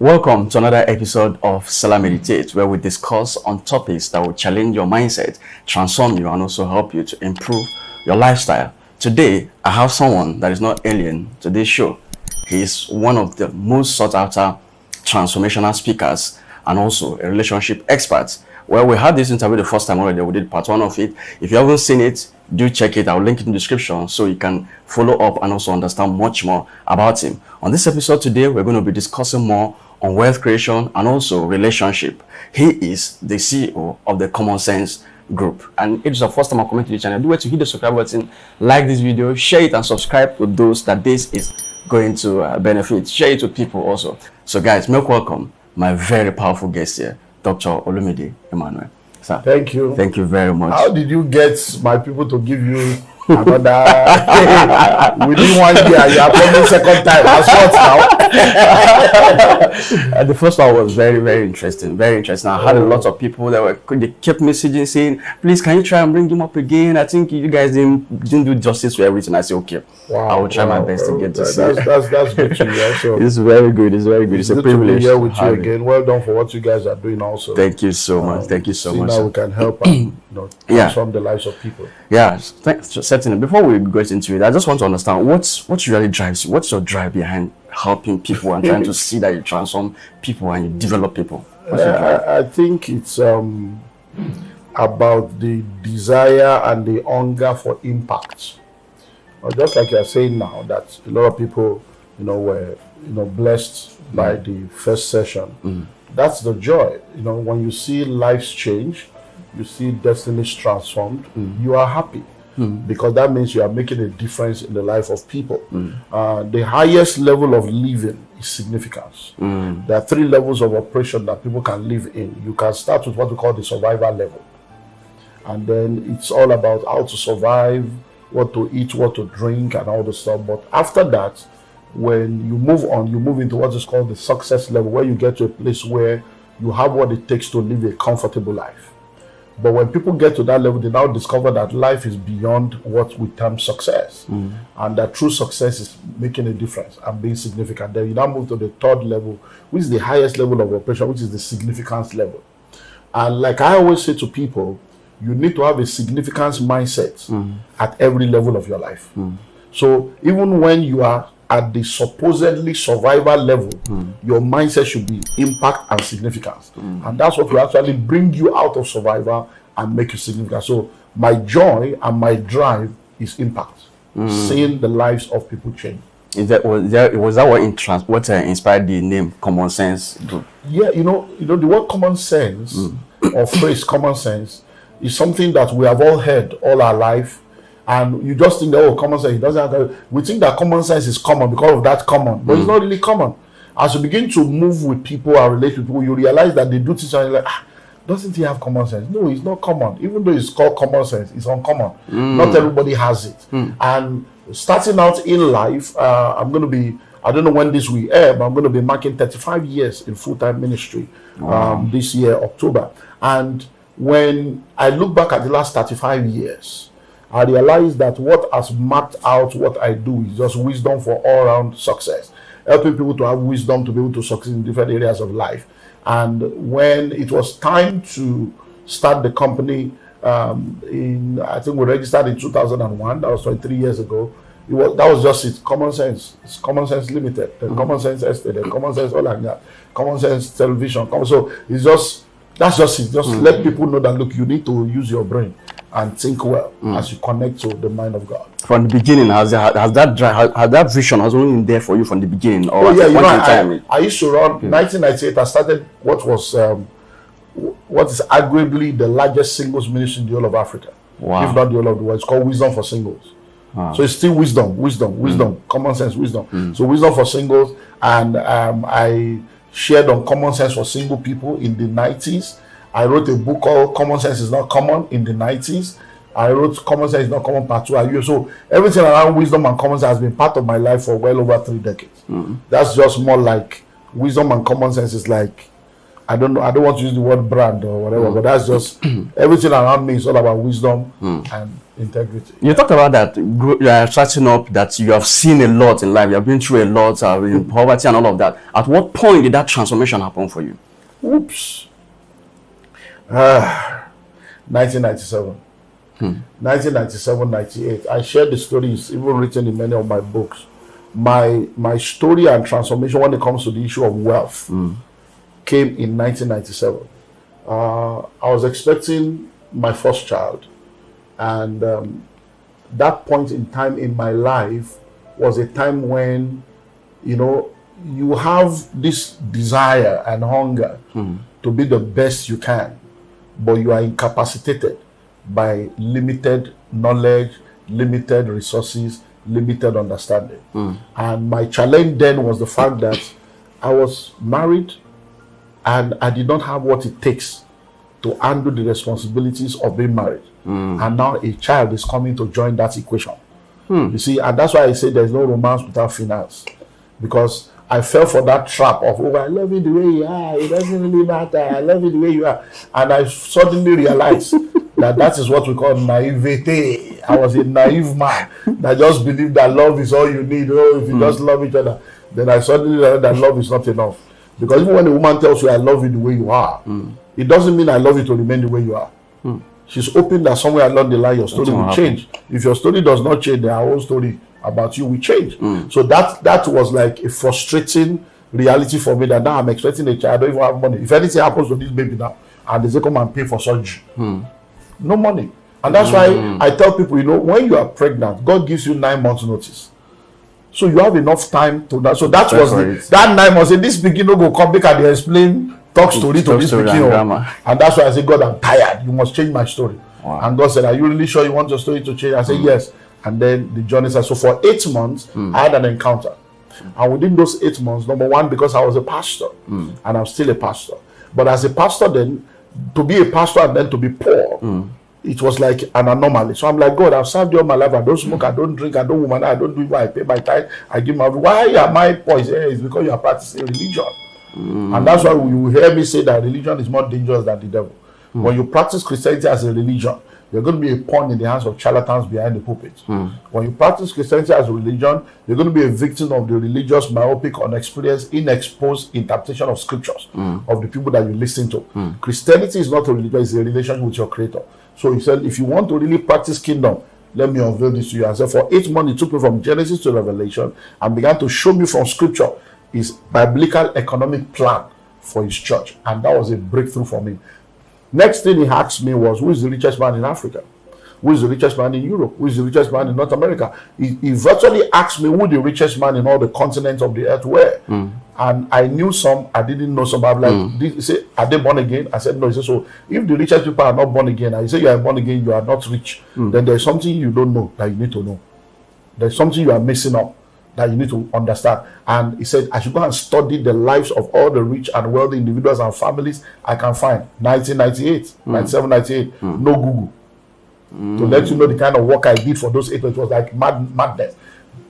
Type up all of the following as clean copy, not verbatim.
Welcome to another episode of Salam Meditate, where we discuss on topics that will challenge your mindset, transform you, and also help you to improve your lifestyle. Today, I have someone that is not alien to this show. He is one of the most sought after transformational speakers and also a relationship expert. Well, we had this interview the first time already. We did part 1 of it. If you haven't seen it, do check it. I'll link it in the description so you can follow up and also understand much more about him. On this episode today, we're going to be discussing more on wealth creation and also relationship. He is the CEO of the Common Sense Group. And if it's your first time I'm coming to the channel, do it to hit the subscribe button, like this video, share it and subscribe with those that this is going to benefit. Share it with people also. So guys, make welcome my very powerful guest here, Dr. Olumide Emmanuel. Sir, thank you. Thank you very much. How did you get my people to give you another within 1 year? You are coming second time. As what now? The first one was very interesting. Very interesting. I had a lot of people that they kept messaging saying, please, can you try and bring him up again? I think you guys didn't do justice to everything. I said, okay, I will try my best to get to see it. That's good to hear. So it's very good. It's very good. It's a privilege to be here with you again. Well done for what you guys are doing also. Thank you so much. Thank you so much. Now we can help and transform the lives of people. Yeah, certainly. Before we get into it, I just want to understand what really drives you. What's your drive behind helping people and trying to see that you transform people and you develop people? I think it's about the desire and the hunger for impact. Just like you're saying now, that a lot of people, were blessed by the first session. That's the joy. When you see lives change, you see destinies transformed, you are happy. Because that means you are making a difference in the life of people. The highest level of living is significance. There are 3 levels of operation that people can live in. You can start with what we call the survival level. And then it's all about how to survive, what to eat, what to drink, and all the stuff. But after that, when you move on, you move into what is called the success level, where you get to a place where you have what it takes to live a comfortable life. But when people get to that level, they now discover that life is beyond what we term success. And that true success is making a difference and being significant. Then you now move to the 3rd level, which is the highest level of operation, which is the significance level. And like I always say to people, you need to have a significance mindset at every level of your life. So even when you are at the supposedly survival level, your mindset should be impact and significance. And that's what will actually bring you out of survival and make you significant. So my joy and my drive is impact. Seeing the lives of people change. Was that what inspired the name Common Sense Group? Yeah, the word common sense or phrase common sense is something that we have all heard all our life. And you just think that, common sense, it doesn't have to, we think that common sense is common because of that common, but it's not really common. As you begin to move with people and relate with people, you realize that they do things and you're like, doesn't he have common sense? No, it's not common. Even though it's called common sense, it's uncommon. Not everybody has it. And starting out in life, I'm going to be, I don't know when this will air, but I'm going to be marking 35 years in full-time ministry this year, October. And when I look back at the last 35 years, I realize that what has mapped out what I do is just wisdom for all-round success, helping people to have wisdom to be able to succeed in different areas of life. And when it was time to start the company, I think we registered in 2001. That was 23 years ago. That was just it. Common Sense. It's Common Sense Limited. The Common Sense Estate. The Common Sense all like that. Common Sense Television. So it's just that's just it. Just let people know that look, you need to use your brain and think well as you connect to the mind of God. From the beginning, has that vision has only been there for you from the beginning? Or I used to run 1998. I started what is arguably the largest singles ministry in the whole of Africa, if not the whole of the world. It's called Wisdom for Singles. So it's still wisdom, common sense, wisdom. So wisdom for singles, and I shared on common sense for single people in the 90s. I wrote a book called Common Sense is Not Common in the 90s. I wrote Common Sense is Not Common Part 2. So everything around wisdom and common sense has been part of my life for well over 3 decades. That's just more like wisdom and common sense is like I don't know. I don't want to use the word brand or whatever, but that's just everything around me is all about wisdom and integrity. You talk about that you are starting up, that you have seen a lot in life. You have been through a lot in poverty and all of that. At what point did that transformation happen for you? Oops. 1997. 1997, 98. I shared the story. It's even written in many of my books. My story and transformation when it comes to the issue of wealth came in 1997. I was expecting my first child, and that point in time in my life was a time when, you know, you have this desire and hunger to be the best you can, but you are incapacitated by limited knowledge, limited resources, limited understanding. And my challenge then was the fact that I was married and I did not have what it takes to handle the responsibilities of being married. And now a child is coming to join that equation. You see, and that's why I say there's no romance without finance. Because I fell for that trap of, oh, I love you the way you are. It doesn't really matter. I love you the way you are. And I suddenly realized that is what we call naivete. I was a naive man that just believed that love is all you need. Oh, if you just love each other. Then I suddenly realized that love is not enough. Because even when a woman tells you, I love you the way you are, it doesn't mean I love you to remain the way you are. She's hoping that somewhere along the line your story will change. If your story does not change, then our own story about you will change. So that was like a frustrating reality for me, that now I'm expecting a child, I don't even have money. If anything happens to this baby now, and they say come and pay for surgery, no money. And that's why I tell people, you know, when you are pregnant, God gives you 9 months notice. So you have enough time to that. So that was that 9 months. And this beginning go come back and they explain, talk story to this beginning. And that's why I say, God, I'm tired. You must change my story. Wow. And God said, are you really sure you want your story to change? I said, yes. And then the journey started. So for 8 months, I had an encounter. And within those 8 months, number one, because I was a pastor, and I'm still a pastor. But as a pastor then, to be a pastor and then to be poor, it was like an anomaly. So I'm like, God, I've served you all my life. I don't smoke, I don't drink, I don't woman, I don't do what I pay my tithe, I give my, why am I poor? It's because you are practicing religion. And that's why you hear me say that religion is more dangerous than the devil. When you practice Christianity as a religion, you're going to be a pawn in the hands of charlatans behind the pulpit. When you practice Christianity as a religion, you're going to be a victim of the religious, myopic, unexperienced, inexposed interpretation of scriptures of the people that you listen to. Christianity is not a religion, it's a relationship with your creator. So he said, if you want to really practice kingdom, let me unveil this to you. And so for 8 months, he took me from Genesis to Revelation and began to show me from scripture his biblical economic plan for his church. And that was a breakthrough for me. Next thing he asked me was, who is the richest man in Africa? Who is the richest man in Europe? Who is the richest man in North America? He virtually asked me who the richest man in all the continents of the earth were. And I knew some, I didn't know some. I'm like, he said, are they born again? I said, no. He said, so if the richest people are not born again, I say you are born again, you are not rich, then there's something you don't know that you need to know. There's something you are missing up that you need to understand. And he said, I should go and study the lives of all the rich and wealthy individuals and families I can find. 1998, 97, 98, no Google. To let you know the kind of work I did for those 8 months, it was like madness.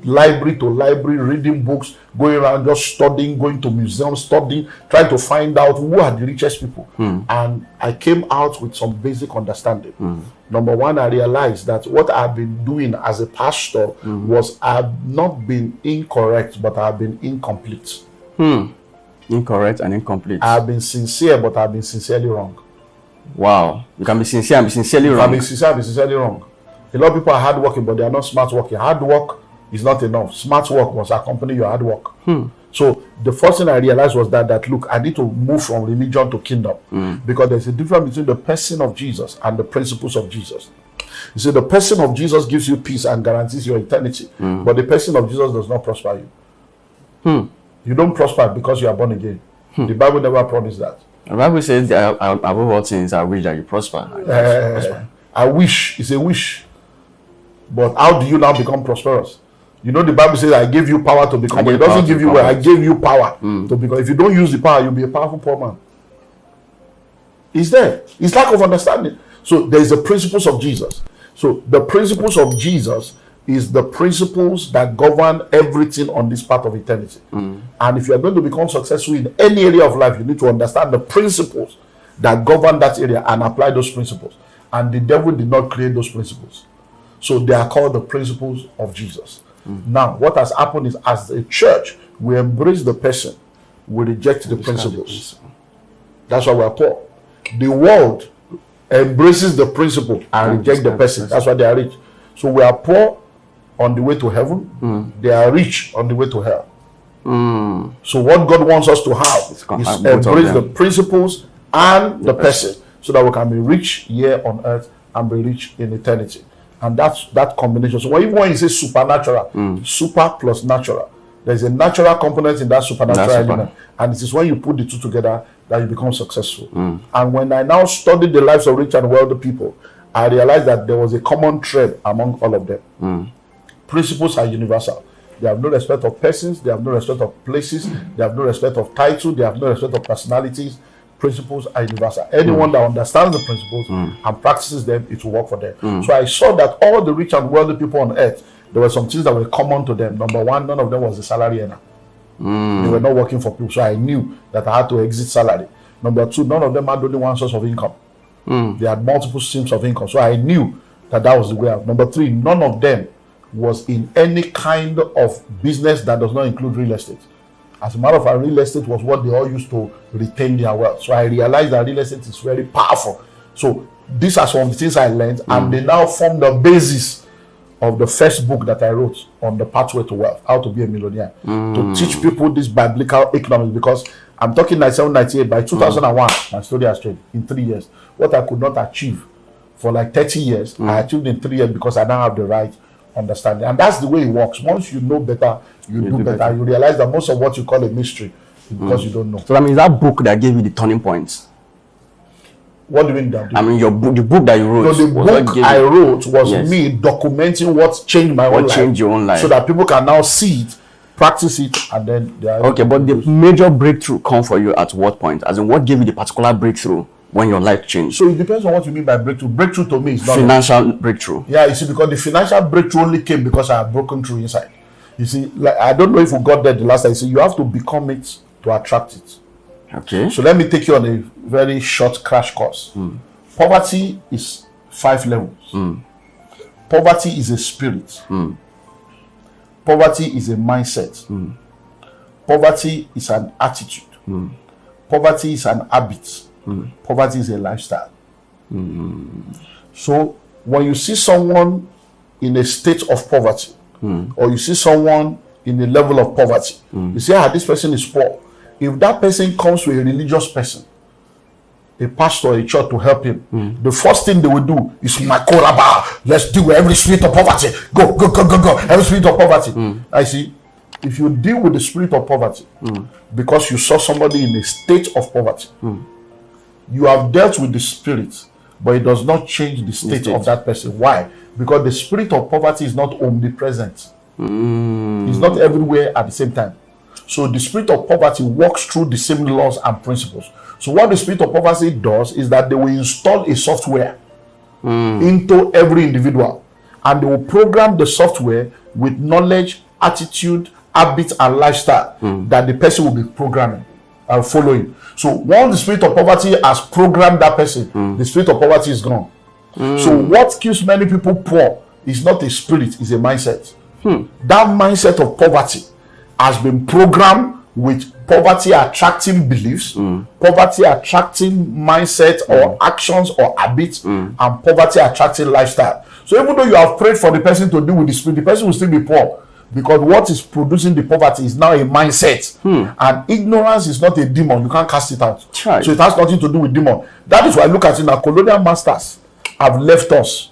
Library to library, reading books, going around just studying, going to museums, studying, trying to find out who are the richest people. And I came out with some basic understanding. Number one, I realized that what I've been doing as a pastor was I've not been incorrect, but I've been incomplete. Incorrect and incomplete. I've been sincere, but I've been sincerely wrong. Wow. You can be sincere and be sincerely wrong. I've been sincere and be sincerely wrong. A lot of people are hardworking, but they are not smart working. Hard work is not enough. Smart work must accompany your hard work. So the first thing I realized was that look, I need to move from religion to kingdom, because there's a difference between the person of Jesus and the principles of Jesus. You see, the person of Jesus gives you peace and guarantees your eternity, but the person of Jesus does not prosper you. You don't prosper because you are born again. The Bible never promised that. The Bible says that above all things, I wish that you prosper. I wish, it's a wish. But how do you now become prosperous? You know, the Bible says, I gave you power to become. It doesn't give you well. I gave you power to become. If you don't use the power, you'll be a powerful poor man. It's there. It's lack of understanding. So there is the principles of Jesus. So the principles of Jesus is the principles that govern everything on this part of eternity. And if you are going to become successful in any area of life, you need to understand the principles that govern that area and apply those principles. And the devil did not create those principles. So they are called the principles of Jesus. Now, what has happened is, as a church, we embrace the person, we reject the principles. That's why we are poor. The world embraces the principle and reject the person. That's why they are rich. So we are poor on the way to heaven. They are rich on the way to hell. So what God wants us to have is embrace the principles and the person, so that we can be rich here on earth and be rich in eternity. And that's that combination. So even when you say supernatural, super plus natural, there's a natural component in that supernatural element. And it is when you put the two together that you become successful. And when I now studied the lives of rich and wealthy people, I realized that there was a common thread among all of them. Principles are universal. They have no respect of persons, they have no respect of places, they have no respect of title, they have no respect of personalities. Principles are universal. Anyone that understands the principles and practices them, it will work for them. So I saw that all the rich and wealthy people on earth, there were some things that were common to them. Number one, none of them was a salary earner. They were not working for people. So I knew that I had to exit salary. Number two, none of them had only one source of income. They had multiple streams of income. So I knew that that was the way out. Number three, none of them was in any kind of business that does not include real estate. As a matter of fact, real estate was what they all used to retain their wealth. So I realized that real estate is very powerful. So these are some of the things I learned, and they now form the basis of the first book that I wrote on the pathway to wealth, how to be a millionaire, to teach people this biblical economics. Because I'm talking 97, 98, by 2001, my story has changed in 3 years. What I could not achieve for like 30 years, I achieved in 3 years because I now have the right understanding. And that's the way it works. Once you know better, you do better. You realize that most of what you call a mystery is because you don't know. So I mean, that book that gave you the turning points. What do you mean that? I mean, your book, the book that you wrote. No, the book I wrote was me documenting what changed my own life. Changed your own life. So that people can now see it, practice it, and then they are okay. But the major breakthrough come for you at what point? As in, what gave you the particular breakthrough when your life changed? So it depends on what you mean by breakthrough. Breakthrough to me is not financial breakthrough. Yeah, you see, because the financial breakthrough only came because I had broken through inside. You see, like, I don't know if we got there the last time. You see, you have to become it to attract it. Okay. So let me take you on a very short crash course. Poverty is 5 levels. Poverty is a spirit. Poverty is a mindset. Poverty is an attitude. Poverty is an habit. Poverty is a lifestyle. So when you see someone in a state of poverty, or you see someone in a level of poverty, you say, this person is poor. If that person comes to a religious person, a pastor, a church to help him, the first thing they will do is makoraba. Let's deal with every spirit of poverty. Go, go, go, go, go. Every spirit of poverty. I see. If you deal with the spirit of poverty, because you saw somebody in a state of poverty, you have dealt with the spirit, but it does not change the state of that person. Why? Because the spirit of poverty is not omnipresent. It's not everywhere at the same time. So the spirit of poverty works through the same laws and principles. So what the spirit of poverty does is that they will install a software into every individual, and they will program the software with knowledge, attitude, habits, and lifestyle that the person will be programming and following. So once the spirit of poverty has programmed that person, the spirit of poverty is gone. So what keeps many people poor is not a spirit, it's a mindset. That mindset of poverty has been programmed with poverty attracting beliefs, poverty attracting mindset or actions or habits, and poverty attracting lifestyle. So even though you have prayed for the person to deal with the spirit, the person will still be poor, because what is producing the poverty is now a mindset. And ignorance is not a demon. You can't cast it out. Right. So it has nothing to do with demon. That is why I look at it now. Colonial masters have left us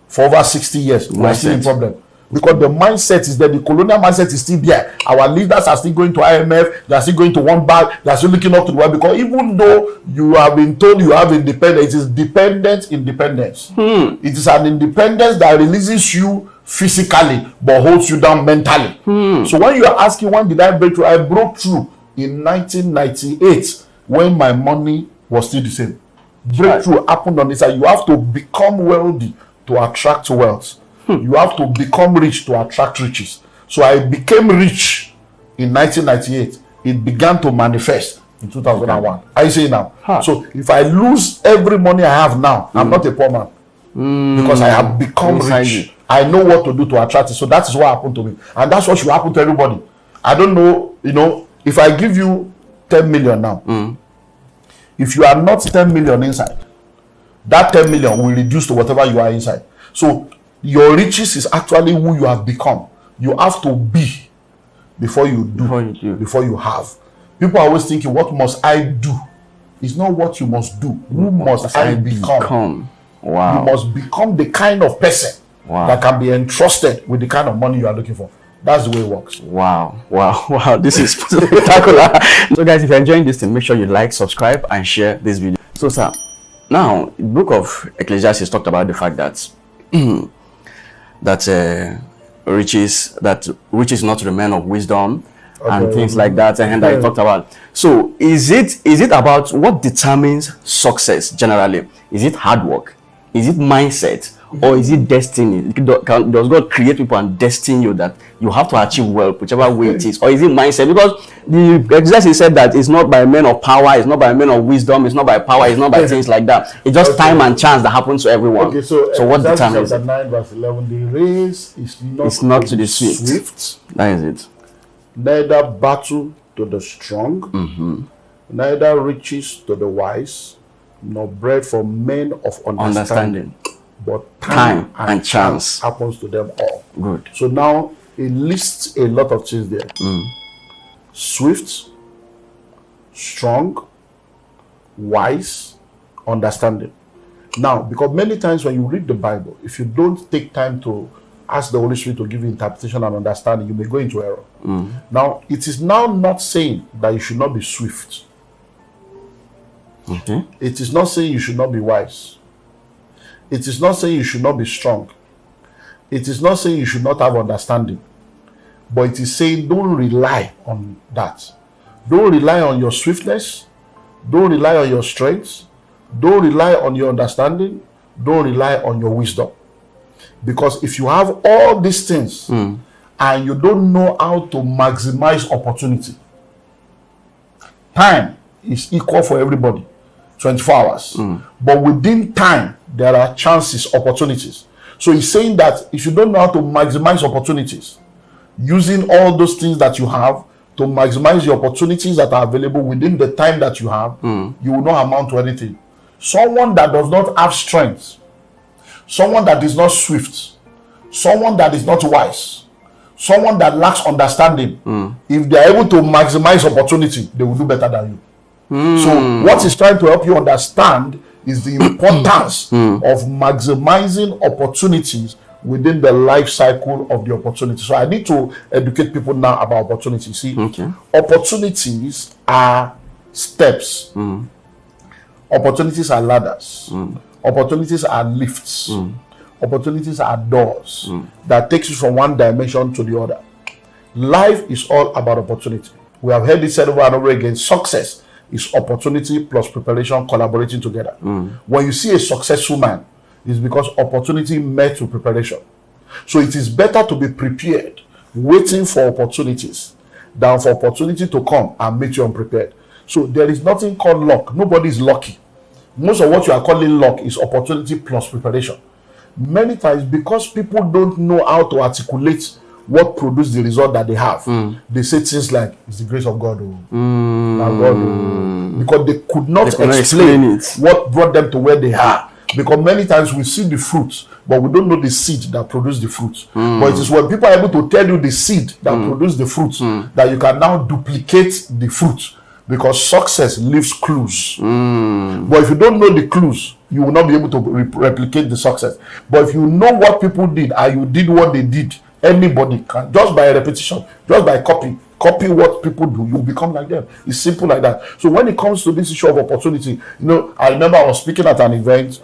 for over 60 years. We are still in problem. Because the mindset is that the colonial mindset is still there. Our leaders are still going to IMF, they are still going to one bank, they are still looking up to the world. Because even though you have been told you have independence, it is dependent independence. It is an independence that releases you physically but holds you down mentally. So when you are asking, when did I break through? I broke through in 1998 when my money was still the same. Breakthrough happened on this side. You have to become wealthy to attract wealth. You have to become rich to attract riches. So I became rich in 1998. It began to manifest in 2001. I say now. So if I lose every money I have now, I'm not a poor man. Because I have become rich. I know what to do to attract it. So that is what happened to me. And that's what should happen to everybody. I don't know, if I give you 10 million now, if you are not 10 million inside, that 10 million will reduce to whatever you are inside. So your riches is actually who you have become. You have to be before you do, before you have. People are always thinking, what must I do? It's not what you must do. Who must I become? Wow. You must become the kind of person that can be entrusted with the kind of money you are looking for. That's the way it works. Wow. This is spectacular. So guys, if you're enjoying this thing, make sure you like, subscribe, and share this video. So sir, now the book of Ecclesiastes talked about the fact that riches not to the man of wisdom, and things like that, and that he talked about. So is it about what determines success generally? Is it hard work? Is it mindset? Or is it destiny? Does God create people and destine you that you have to achieve wealth, whichever way it is? Or is it mindset? Because the Ecclesiastes said that it's not by men of power, it's not by men of wisdom, it's not by power, it's not by things like that. It's just time and chance that happens to everyone. Okay, so what determines it? 9 verse 11, the race is not to the swift. That is it. Neither battle to the strong, neither riches to the wise, nor bread for men of understanding. But time and chance happens to them all. Good. So now it lists a lot of things there. Swift, strong, wise, understanding. Now, because many times when you read the Bible, if you don't take time to ask the Holy Spirit to give you interpretation and understanding, you may go into error. Now, it is now not saying that you should not be swift. It is not saying you should not be wise. It is not saying you should not be strong. It is not saying you should not have understanding. But it is saying don't rely on that. Don't rely on your swiftness. Don't rely on your strength. Don't rely on your understanding. Don't rely on your wisdom. Because if you have all these things and you don't know how to maximize opportunity, time is equal for everybody, 24 hours. But within time, there are chances, opportunities. So he's saying that if you don't know how to maximize opportunities, using all those things that you have to maximize the opportunities that are available within the time that you have, you will not amount to anything. Someone that does not have strength, someone that is not swift, someone that is not wise, someone that lacks understanding, if they are able to maximize opportunity, they will do better than you. So what he's trying to help you understand is the importance of maximizing opportunities within the life cycle of the opportunity. So I need to educate people now about opportunities. See, opportunities are steps. Opportunities are ladders. Opportunities are lifts. Opportunities are doors that takes you from one dimension to the other. Life is all about opportunity. We have heard it said over and over again, success is opportunity plus preparation collaborating together. When you see a successful man, it's because opportunity met with preparation. So it is better to be prepared, waiting for opportunities, than for opportunity to come and make you unprepared. So there is nothing called luck. Nobody is lucky. Most of what you are calling luck is opportunity plus preparation. Many times, because people don't know how to articulate what produced the result that they have, they say things like, it's the grace of God. Because they could not explain what brought them to where they are. Because many times we see the fruits, but we don't know the seed that produced the fruits. But it is when people are able to tell you the seed that produced the fruits that you can now duplicate the fruit. Because success leaves clues. But if you don't know the clues, you will not be able to replicate the success. But if you know what people did and you did what they did, anybody can, just by repetition, just by copy what people do, you become like them. It's simple like that. So when it comes to this issue of opportunity, I remember I was speaking at an event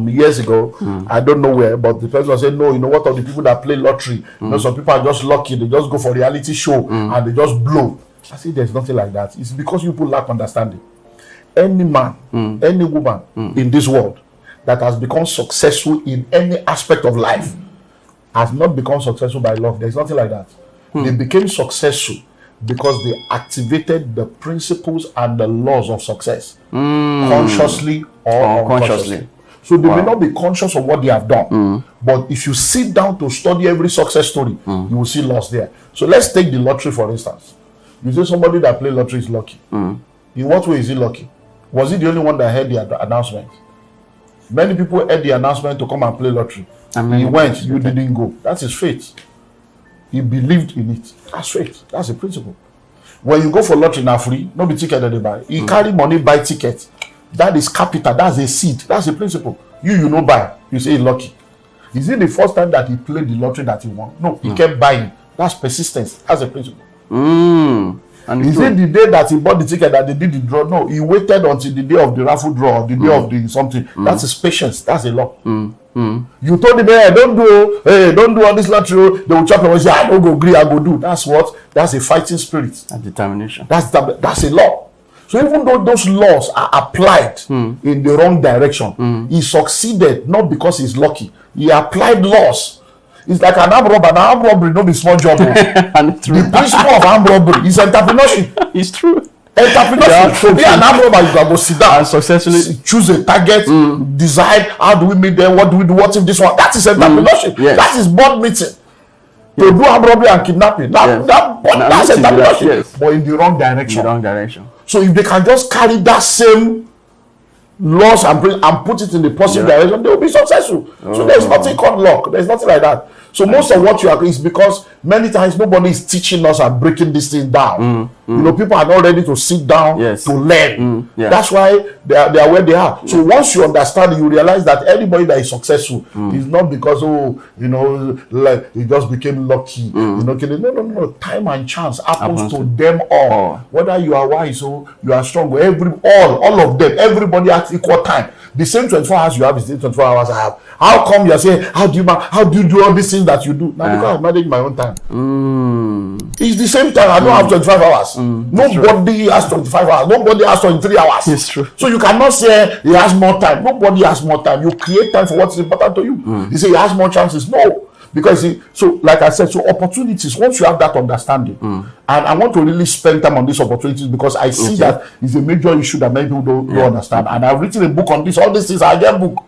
years ago. I don't know where, but the person said, no, what are the people that play lottery? Some people are just lucky, they just go for reality show and they just blow. I see there's nothing like that. It's because you people lack understanding. Any man, any woman in this world that has become successful in any aspect of life has not become successful by luck. There's nothing like that. They became successful because they activated the principles and the laws of success consciously or unconsciously. So they may not be conscious of what they have done, but if you sit down to study every success story, you will see loss there. So let's take the lottery for instance. You say somebody that played lottery is lucky. In what way is he lucky? Was he the only one that heard the announcement? Many people heard the announcement to come and play lottery. He went, you didn't go. That's his faith. He believed in it. That's faith. That's the principle. When you go for lottery now free, no be ticket that they buy. You carry money, buy ticket. That is capital. That's a seed. That's the principle. You no buy. You say lucky. Is it the first time that he played the lottery that he won? No, he kept buying. That's persistence. That's the principle. And is it the day that he bought the ticket that they did the draw? No, he waited until the day of the raffle draw or the day of the something. That's his patience. That's a law. You told him, hey, don't do all this lottery. They will chop him and say, I don't go agree, I go do. That's what? That's a fighting spirit. That's determination. That's a law. So even though those laws are applied in the wrong direction, he succeeded not because he's lucky. He applied laws. It's like an armed robber. An armed robbery, not be small job. And it's true. The principle of armed robbery is entrepreneurship. It's true. Entrepreneurship. So be an armed robber, you can go sit down and successfully choose a target, decide how do we meet them, what do we do, what if this one. That is entrepreneurship. Yes. That is board meeting. To do armed robbery and kidnapping. That's entrepreneurship. Yes. But in the wrong direction. In the wrong direction. So if they can just carry that same laws and put it in the positive direction, they will be successful. So there's nothing called luck. There's nothing like that. So most of what you are is because many times nobody is teaching us and breaking this thing down. You know, people are not ready to sit down to learn. That's why they are where they are. So once you understand, you realize that anybody that is successful is not because like he just became lucky. You know, no. Time and chance happens to them all. Whether you are wise or you are strong, all of them, everybody at equal time. The same 24 hours you have is the same 24 hours I have. How come you are saying, how do you do all these things that you do? Now because I manage my own time. It's the same time. I don't have 25 hours. Nobody has 25 hours. Nobody has 23 hours. It's true. So you cannot say he has more time. Nobody has more time. You create time for what is important to you. You say he has more chances. No. Because so like I said, so opportunities, once you have that understanding, and I want to really spend time on these opportunities because I see that is a major issue that many people don't understand. And I've written a book on this. All these things I get book.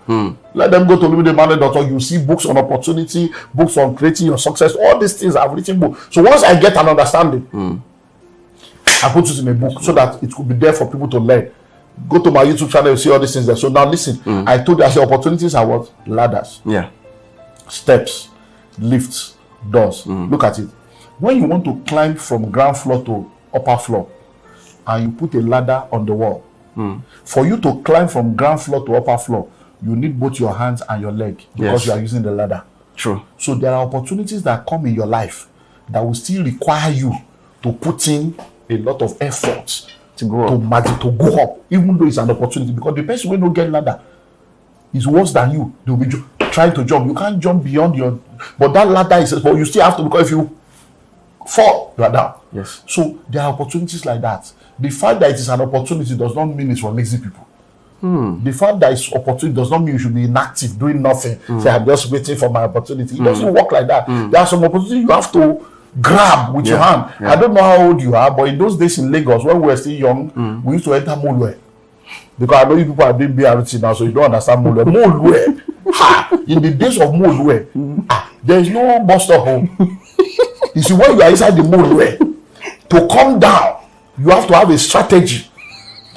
Let them go to olumidemmanuel.org. You see books on opportunity, books on creating your success. All these things I've written books. So once I get an understanding, I put it in a book so that it could be there for people to learn. Go to my YouTube channel, you see all these things there. So now listen, I told you, I say opportunities are what? Ladders. Steps. Lifts, doors. Look at it. When you want to climb from ground floor to upper floor and you put a ladder on the wall, for you to climb from ground floor to upper floor, you need both your hands and your leg because you are using the ladder. True. So there are opportunities that come in your life that will still require you to put in a lot of effort to go up, even though it's an opportunity, because the person will not get ladder is worse than you. They will be trying to jump. You can't jump beyond your, but that ladder is, but you still have to, because if you fall, you are down. Yes. So there are opportunities like that. The fact that it is an opportunity does not mean it's for lazy people. The fact that it's opportunity does not mean you should be inactive, doing nothing. Say, I'm just waiting for my opportunity. It doesn't work like that. There are some opportunities you have to grab with your hand. I don't know how old you are, but in those days in Lagos, when we were still young, we used to enter Molwe. Because I know you people are doing BRT now, so you don't understand Molwe. Molwe. In the days of Molwe, there is no bus stop home. You see, when you are inside the Molwe, to come down, you have to have a strategy.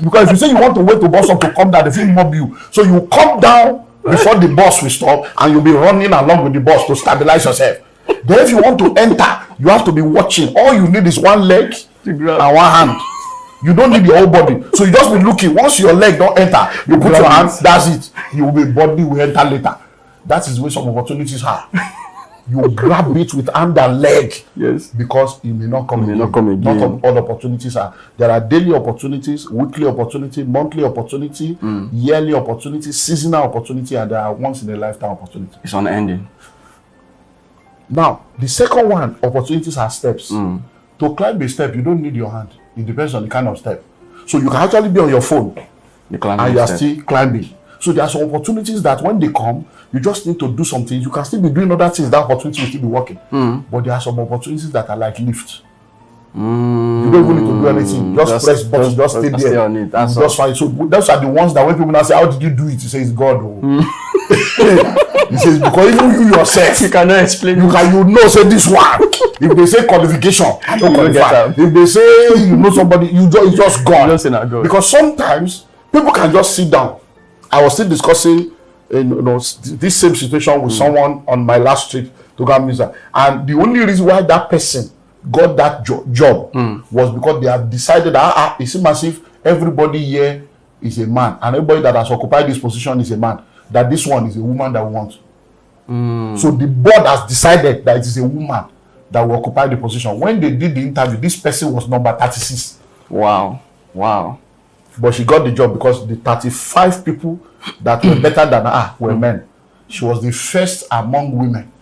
Because if you say you want to wait to bus stop to come down, they will mob you. So you come down before the bus will stop, and you'll be running along with the bus to stabilize yourself. Then if you want to enter, you have to be watching. All you need is one leg and one hand. You don't need your whole body. So you just be looking. Once your leg don't enter, you put your hands, that's it. You will be body will enter later. That is where some opportunities are. You grab it with hand and leg. Yes. Because it may not come again. Not all opportunities are. There are daily opportunities, weekly opportunity, monthly opportunity, yearly opportunity, seasonal opportunity, and there are once in a lifetime opportunity. It's unending. Now, the second one, opportunities are steps. To climb a step, you don't need your hand. It depends on the kind of step. So you can actually be on your phone and you are still climbing. So there are some opportunities that when they come, you just need to do something. You can still be doing other things. That opportunity will still be working. But there are some opportunities that are like lift. You don't even need to do anything. Just press button, just stay there. On it. That's just fine. So those are the ones that when people now say, "How did you do it?" You say, "It's God." He says, because even you yourself, you cannot explain. You know, say this one. If they say qualification, I don't qualify. If they say you know somebody, it's just God. Because sometimes people can just sit down. I was still discussing, this same situation with someone on my last trip to Gambia, and the only reason why that person got that job was because they have decided that it seems as if everybody here is a man, and everybody that has occupied this position is a man. That this one is a woman that we want. So the board has decided that it is a woman that will occupy the position. When they did the interview, this person was number 36. Wow. But she got the job because the 35 people that were better than her were men. She was the first among women.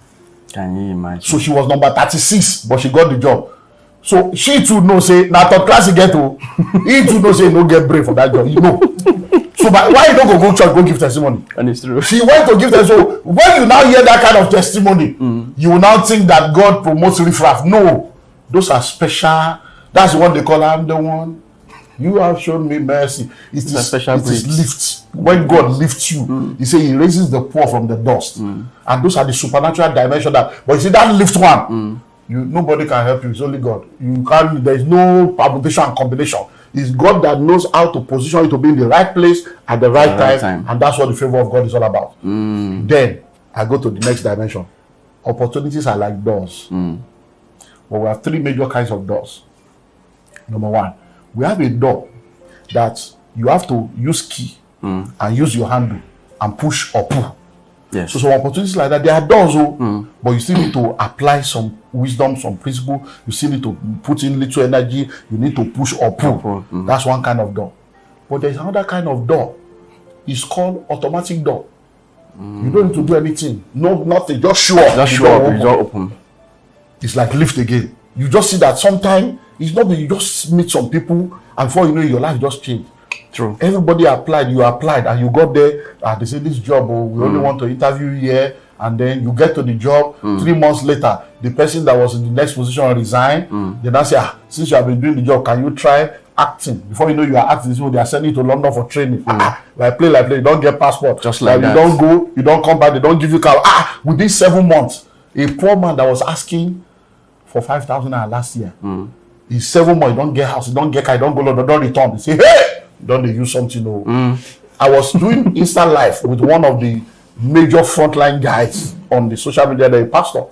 Can you imagine? So she was number 36, but she got the job. So she too know say, now third class you get to. He too know say no get brave for that job. You know. So but why you don't go church, go give testimony? And it's true. She went to give testimony. So when you now hear that kind of testimony, you will now think that God promotes riffraff. No. Those are special. That's what they call I'm the one. You have shown me mercy. It is special. It is lift. When God lifts you, He says He raises the poor from the dust, and those are the supernatural dimension. That, but you see that lift one, nobody can help you. It's only God. You can't. There is no permutation and combination. It's God that knows how to position you to be in the right place at the right time, and that's what the favor of God is all about. Then I go to the next dimension. Opportunities are like doors, but we have three major kinds of doors. Number one, we have a door that you have to use key and use your handle and push or pull. Yes. So some opportunities like that, there are doors, but you still need to apply some wisdom, some principle. You still need to put in little energy. You need to push or pull. That's one kind of door. But there's another kind of door. It's called automatic door. You don't need to do anything. No, nothing. Just show up. Just show up. It's open. It's like lift again. You just see that sometimes it's not that you just meet some people and before you know your life just changed. True. Everybody applied, you applied, and you got there. They say this job, we only want to interview you here, and then you get to the job. 3 months later, the person that was in the next position resigned. They now say, since you have been doing the job, can you try acting? Before you know you are acting, so they are sending you to London for training. Like play, you don't get passport. Just like that. You don't go, you don't come back, they don't give you car. Within 7 months, a poor man that was asking for 5,000 last year. In 7 months, you don't get house, you don't get car, you don't go London, don't return. They say, hey! Don't they use something? I was doing Insta Live with one of the major frontline guys on the social media, the pastor.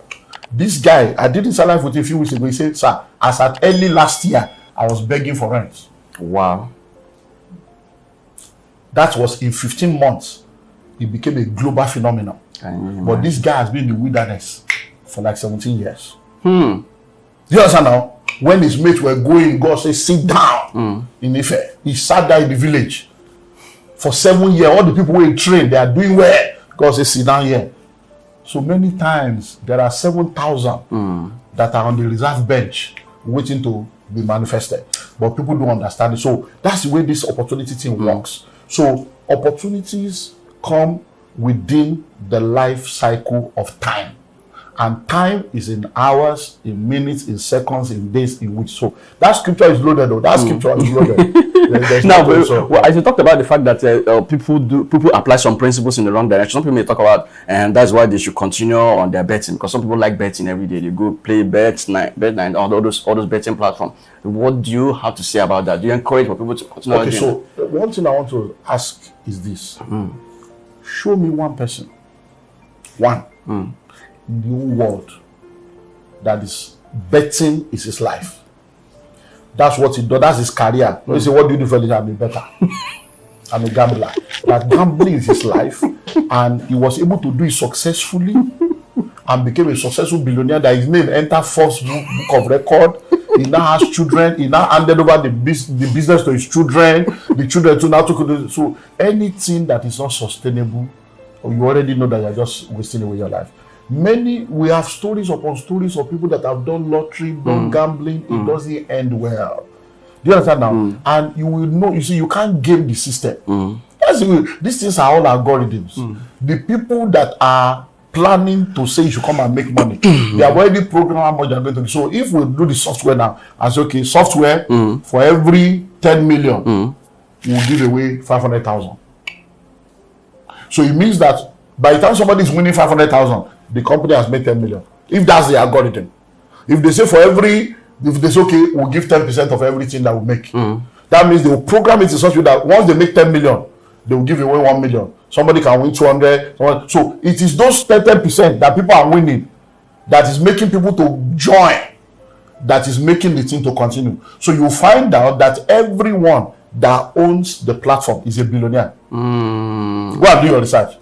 This guy, I did Insta Live with him a few weeks ago. He said, sir, as at early last year, I was begging for rent. Wow. That was in 15 months. It became a global phenomenon. But this guy has been in the wilderness for like 17 years. Do you understand now? When his mates were going, God said, sit down in Ife. He sat down in the village. For 7 years, all the people were trained, they are doing well. God said, sit down here. So many times, there are 7,000 that are on the reserve bench waiting to be manifested. But people don't understand it. So that's the way this opportunity thing works. So opportunities come within the life cycle of time. And time is in hours, in minutes, in seconds, in days, in weeks. So that scripture is loaded, though. That scripture is loaded. Now, as you talked about the fact that people apply some principles in the wrong direction. Some people may talk about, and that's why they should continue on their betting, because some people like betting every day. They go play bet night, all those betting platforms. What do you have to say about that? Do you encourage for people to continue? Okay, so one thing I want to ask is this: show me one person, in the whole world that is betting is his life. That's what he does. That's his career. You say, what do you do for this? I'm a better. I'm a gambler. That gambling is his life, and he was able to do it successfully and became a successful billionaire. That his name entered first book of record. He now has children. He now handed over the business to his children. The children too now took it. So anything that is not sustainable, you already know that you're just wasting away your life. We have stories upon stories of people that have done lottery, done gambling. It doesn't end well. Do you understand now? And you will know, you see, you can't game the system. That's the way. These things are all algorithms. The people that are planning to say you should come and make money, they are already programmed how much they're going to do. So if we do the software now, and say, okay, software for every 10 million, we'll give away 500,000. So it means that by the time somebody is winning 500,000, the company has made 10 million. If that's the algorithm. If they say if they say, okay, we'll give 10% of everything that we make, that means they will program it in such a way that once they make 10 million, they will give away 1 million. Somebody can win 200. So it is those 10% that people are winning that is making people to join, that is making the thing to continue. So you find out that everyone that owns the platform is a billionaire. Go and do your research.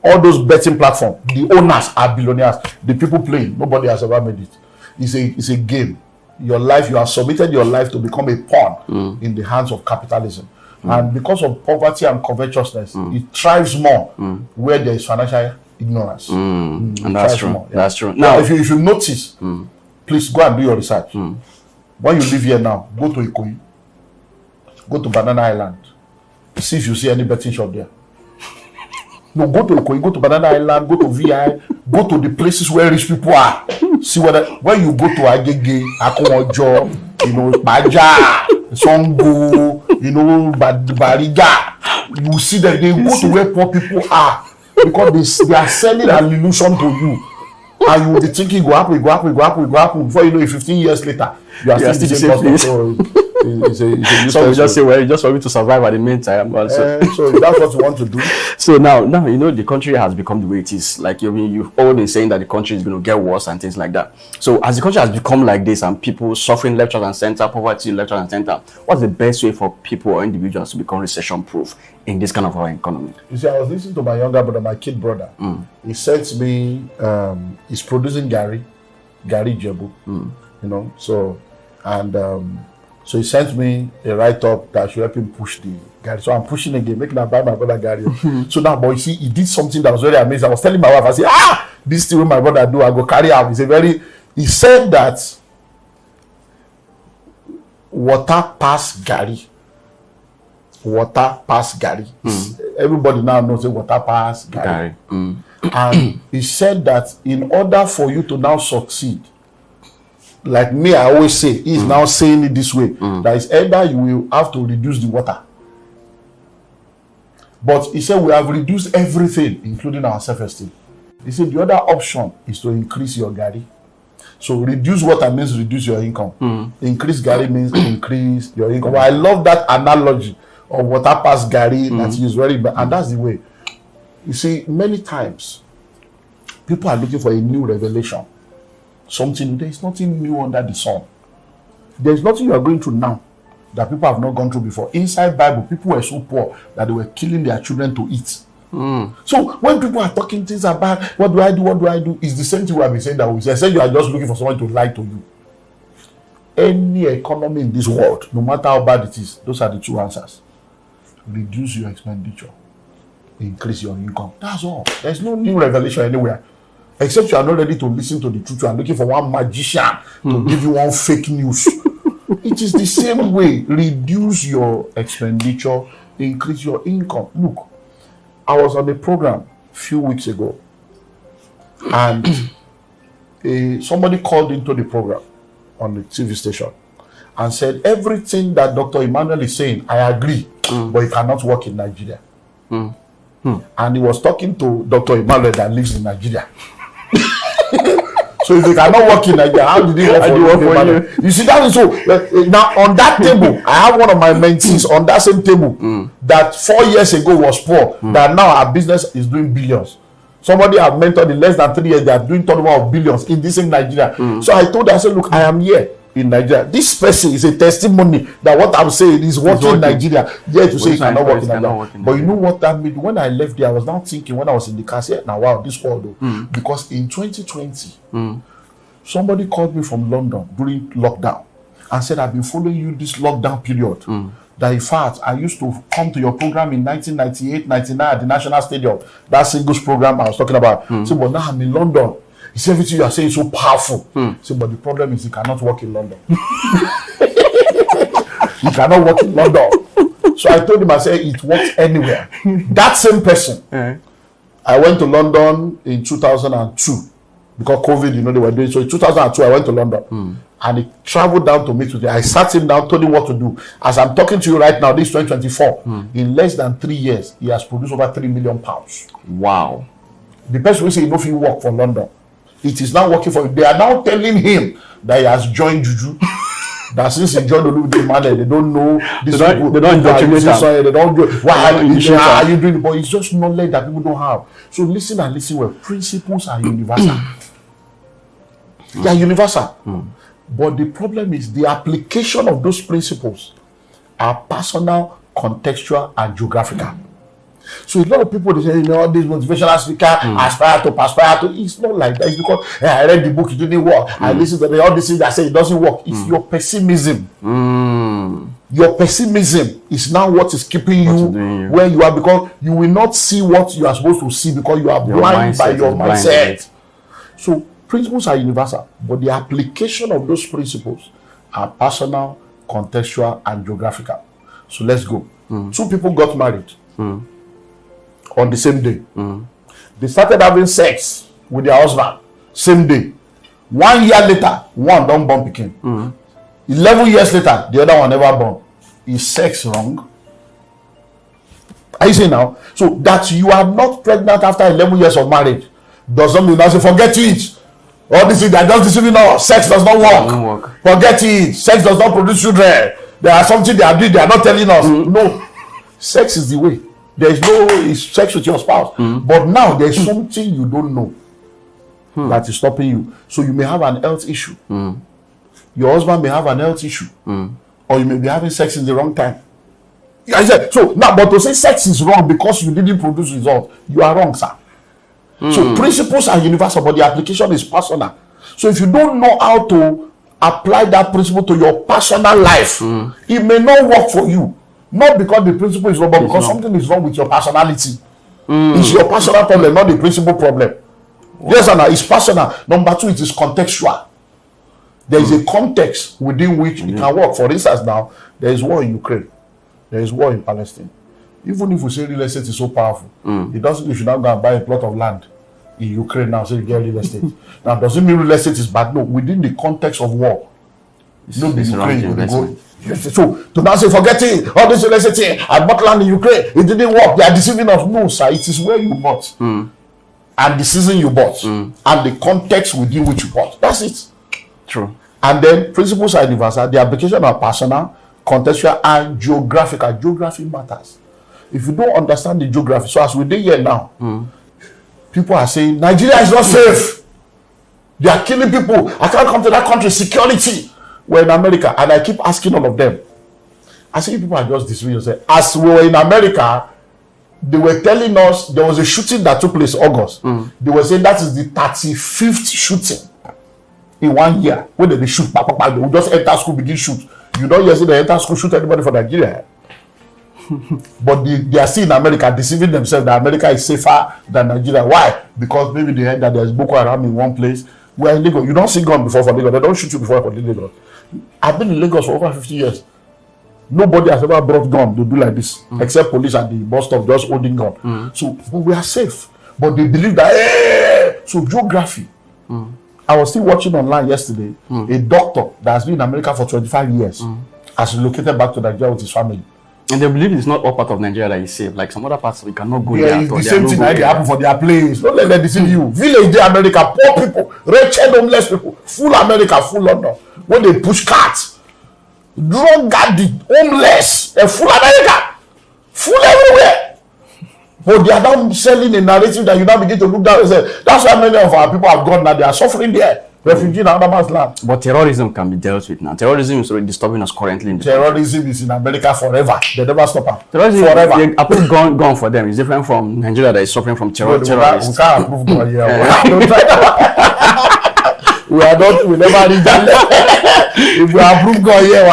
All those betting platforms, the owners are billionaires. The people playing, nobody has ever made it. It's a game. Your life, you have submitted your life to become a pawn in the hands of capitalism. And because of poverty and covetousness, it thrives more where there is financial ignorance. And that's true. More, That's true. Now, if you notice, please go and do your research. When you live here now, go to Ikoyi, go to Banana Island, see if you see any betting shop there. No, go to Ikoyi, go to Banana Island, go to VI, go to the places where rich people are. See whether when you go to Agege, Akomojo, Baja, Songo, Bariga, you see that they go to where poor people are because they are selling an illusion to you. And you will be thinking, go happen. Before you know it, 15 years later, you are still the same person. So we just say, well, just for me to survive at the meantime. So that's what you want to do. So now, the country has become the way it is. Like, you've always been saying that the country is going to get worse and things like that. So as the country has become like this and people suffering left, right, and center, poverty, left, right, and center, what's the best way for people or individuals to become recession-proof in this kind of our economy? You see, I was listening to my younger brother, my kid brother. He said to me, he's producing Gary Jebu, so he sent me a write-up that should help him push the Gary. So I'm pushing again, making him buy my brother Gary. So now, boy, you see, he did something that was very amazing. I was telling my wife, I said, this thing my brother do, I go carry out. He said that water pass Gary. Everybody now knows that water pass Gary. And he said that in order for you to now succeed, like me, I always say, he's now saying it this way, that is either you will have to reduce the water. But he said we have reduced everything, including our self-esteem. He said the other option is to increase your Gary. So reduce water means reduce your income. Increase Gary means increase your income. Well, I love that analogy of water pass Gary that is very bad. And that's the way. You see, many times, people are looking for a new revelation. There is nothing new under the sun. There is nothing you are going through now that people have not gone through before. Inside Bible, people were so poor that they were killing their children to eat. So when people are talking things about what do I do, it's the same thing we have been saying that we say you are just looking for someone to lie to you. Any economy in this world, no matter how bad it is, those are the two answers. Reduce your expenditure, increase your income. That's all. There's no new revelation anywhere. Except you are not ready to listen to the truth. You are looking for one magician to give you one fake news. It is the same way. Reduce your expenditure, increase your income. Look, I was on a program a few weeks ago, and somebody called into the program on the TV station and said, everything that Dr. Emmanuel is saying, I agree, but it cannot work in Nigeria. And he was talking to Dr. Emmanuel that lives in Nigeria. So if he cannot work in Nigeria, how did he work for you? You see, that is so. Now on that table, I have one of my mentees on that same table that 4 years ago was poor, that now our business is doing billions. Somebody I've mentored in less than 3 years, they are doing turnover of billions in this same Nigeria. So I told her, I said, look, I am here in Nigeria. This person is a testimony that what I'm saying is working in Nigeria. Yet to say it cannot work in Nigeria. But you know what that made? When I left there, I was now thinking when I was in the car, I said, now wow, this world though. Because in 2020, somebody called me from London during lockdown and said, I've been following you this lockdown period. That in fact, I used to come to your program in 1998, 99 at the National Stadium. That singles program I was talking about. So, but now I'm in London. He said, everything you are saying is so powerful. So, but the problem is you cannot work in London. You cannot work in London. So I told him, I said, it works anywhere. That same person, I went to London in 2002 because COVID, you know, they were doing. So in 2002, I went to London and he traveled down to meet with me. I sat him down, told him what to do. As I'm talking to you right now, this is 2024. In less than 3 years, he has produced over £3 million. Wow. The person will say, you know, if you work for London, it is now working for you. They are now telling him that he has joined Juju. That since he joined Olumide Emmanuel, they don't know this. They don't document it. They don't do. Why are you doing it? But it's just knowledge that people don't have. So listen and listen well. Principles are universal. They are universal. But the problem is the application of those principles are personal, contextual, and geographical. So a lot of people, they say, you know, this motivational speaker aspire to. It's not like that. It's because I read the book, it didn't work. I listened to all these things that say it doesn't work. It's your pessimism. Your pessimism is now what is keeping you where you are, because you will not see what you are supposed to see because you are blind by your mindset. So principles are universal, but the application of those principles are personal, contextual, and geographical. So let's go. 2 people got married. On the same day. They started having sex with their husband same day. 1 year later, one don't born pikin. 11 years later, the other one never born. Is sex wrong? Are you saying now? So that you are not pregnant after 11 years of marriage doesn't mean that you forget it. All this is that just deceiving us. Sex does not work. Forget it. Sex does not produce children. There are something they are doing. They are not telling us. No, sex is the way. There is no sex with your spouse. But now there is something you don't know that is stopping you. So you may have an health issue. Your husband may have an health issue. Or you may be having sex in the wrong time. I said, so now, but to say sex is wrong because you didn't produce results, you are wrong, sir. So principles are universal, but the application is personal. So if you don't know how to apply that principle to your personal life, it may not work for you. Not because the principle is wrong, but because something is wrong with your personality. It's your personal problem, not the principle problem. Yes, and it's personal. Number 2, it is contextual. There is a context within which it can work. For instance, now, there is war in Ukraine. There is war in Palestine. Even if we say real estate is so powerful, it doesn't mean you should now go and buy a plot of land in Ukraine now, so you get real estate. Now, doesn't mean real estate is bad. No, within the context of war. No, the Ukraine, you go. So to now say forgetting all this real estate, I bought land in Ukraine, it didn't work, they are deceiving us. No, sir, it is where you bought and the season you bought and the context within which you bought. That's it. True. And then principles are universal. The application are personal, contextual, and geographical. Geography matters. If you don't understand the geography, so as we did here now, people are saying Nigeria is not safe. They are killing people. I can't come to that country. Security. We're in America, and I keep asking all of them. I say people are just deceiving yourself. As we were in America, they were telling us there was a shooting that took place in August. They were saying that is the 35th shooting in 1 year. When they shoot, they will just enter school, begin shoot. You don't hear they enter school, shoot anybody for Nigeria. But they are still in America, deceiving themselves that America is safer than Nigeria. Why? Because maybe they heard that there's Boko Haram in one place. We're in Lagos. You don't see gun before for Lagos. They don't shoot you before for Lagos. I've been in Lagos for over 50 years. Nobody has ever brought gun to do like this, except police at the bus stop just holding gun. So we are safe. But they believe that, hey! So geography. I was still watching online yesterday, a doctor that has been in America for 25 years has relocated back to Nigeria with his family. And they believe it's not all part of Nigeria that is safe. Like some other parts, we cannot go there. It's the same thing that happen for their place. Don't let them deceive you. Village day America, poor people, wretched homeless people, full America, full London. When they push carts, drug addict, homeless, full America, full everywhere. But they are now selling a narrative that you now begin to look down and say, that's why many of our people have gone now. They are suffering there. Refugee in another man's land. But terrorism can be dealt with now. Terrorism is already disturbing us currently. Terrorism is in America forever. They never stop. Terrorism forever. They approve gun for them. It's different from Nigeria that is suffering from terrorists. We can't approve gun here. We never read that. If we approve gun here,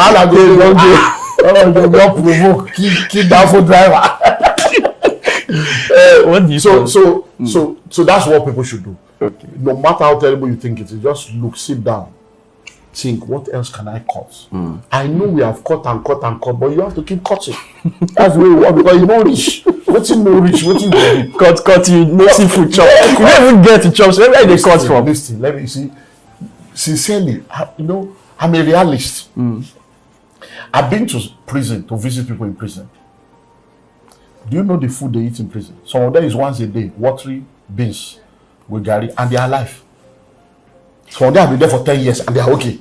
we'll not provoke. Keep down for driver. What do you so that's what people should do. Okay. No matter how terrible you think it is, just look, sit down, think, what else can I cut? I know we have cut and cut and cut, but you have to keep cutting. That's the way it works, because you don't reach. What's in no reach? What's in no cut, you no seafood chop. You don't even get to chop, so where they cut from? Listen, let me see. Sincerely, I'm a realist. I've been to prison to visit people in prison. Do you know the food they eat in prison? Some of them is once a day, watery beans with garri, and they are alive. Some of them have been there for 10 years and they are okay.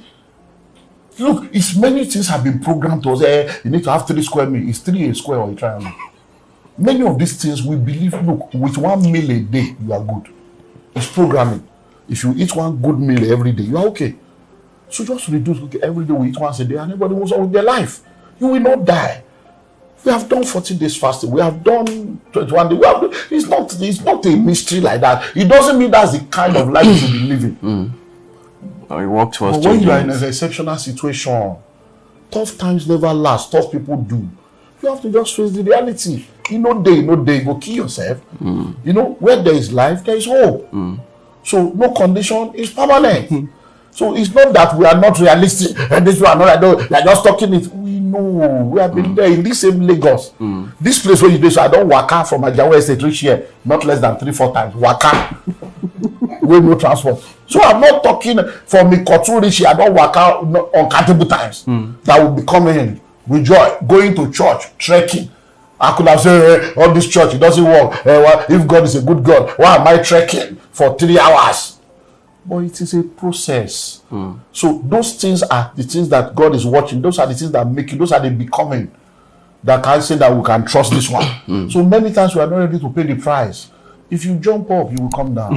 Look, it's many things have been programmed to us. You need to have 3 square meals. Is 3 a square or a triangle? Many of these things we believe, look, with 1 meal a day, you are good. It's programming. If you eat 1 good meal every day, you are okay. So just reduce, okay, every day we eat once a day and everybody moves on with their life. You will not die. We have done 14 days fasting. We have done 21 days. It's not a mystery like that. It doesn't mean that's the kind of life you should be living. It worked for us. But when you are in an exceptional situation, tough times never last. Tough people do. You have to just face the reality. No day, go kill yourself. Where there is life, there is hope. So no condition is permanent. So it's not that we are not realistic and this we are not. They are just talking it. We know we have been there in this same Lagos. This place where you do, so I don't waka from Ajawa Estate reach here not less than 3-4 times. Waka with no transport. So I'm not talking from Ikotu reach here. I don't waka uncountable times. That will be coming with joy, going to church, trekking. I could have said, all this church, it doesn't work. If God is a good God, why am I trekking for 3 hours? But it is a process. So those things are the things that God is watching. Those are the things that make you, those are the becoming that can say that we can trust this one. So many times we are not ready to pay the price. If you jump up, you will come down.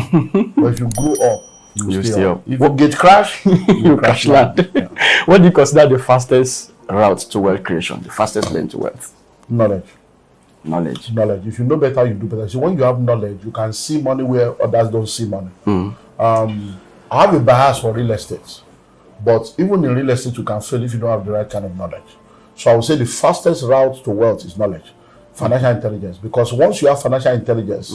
But if you grow up, you will stay up. If you get crash, you crash land. Yeah. What do you consider the fastest route to wealth creation? The fastest lane to wealth? Knowledge. If you know better, you do better. So when you have knowledge, you can see money where others don't see money. I have a bias for real estate, but even in real estate, you can fail if you don't have the right kind of knowledge. So I would say the fastest route to wealth is knowledge, financial intelligence. Because once you have financial intelligence,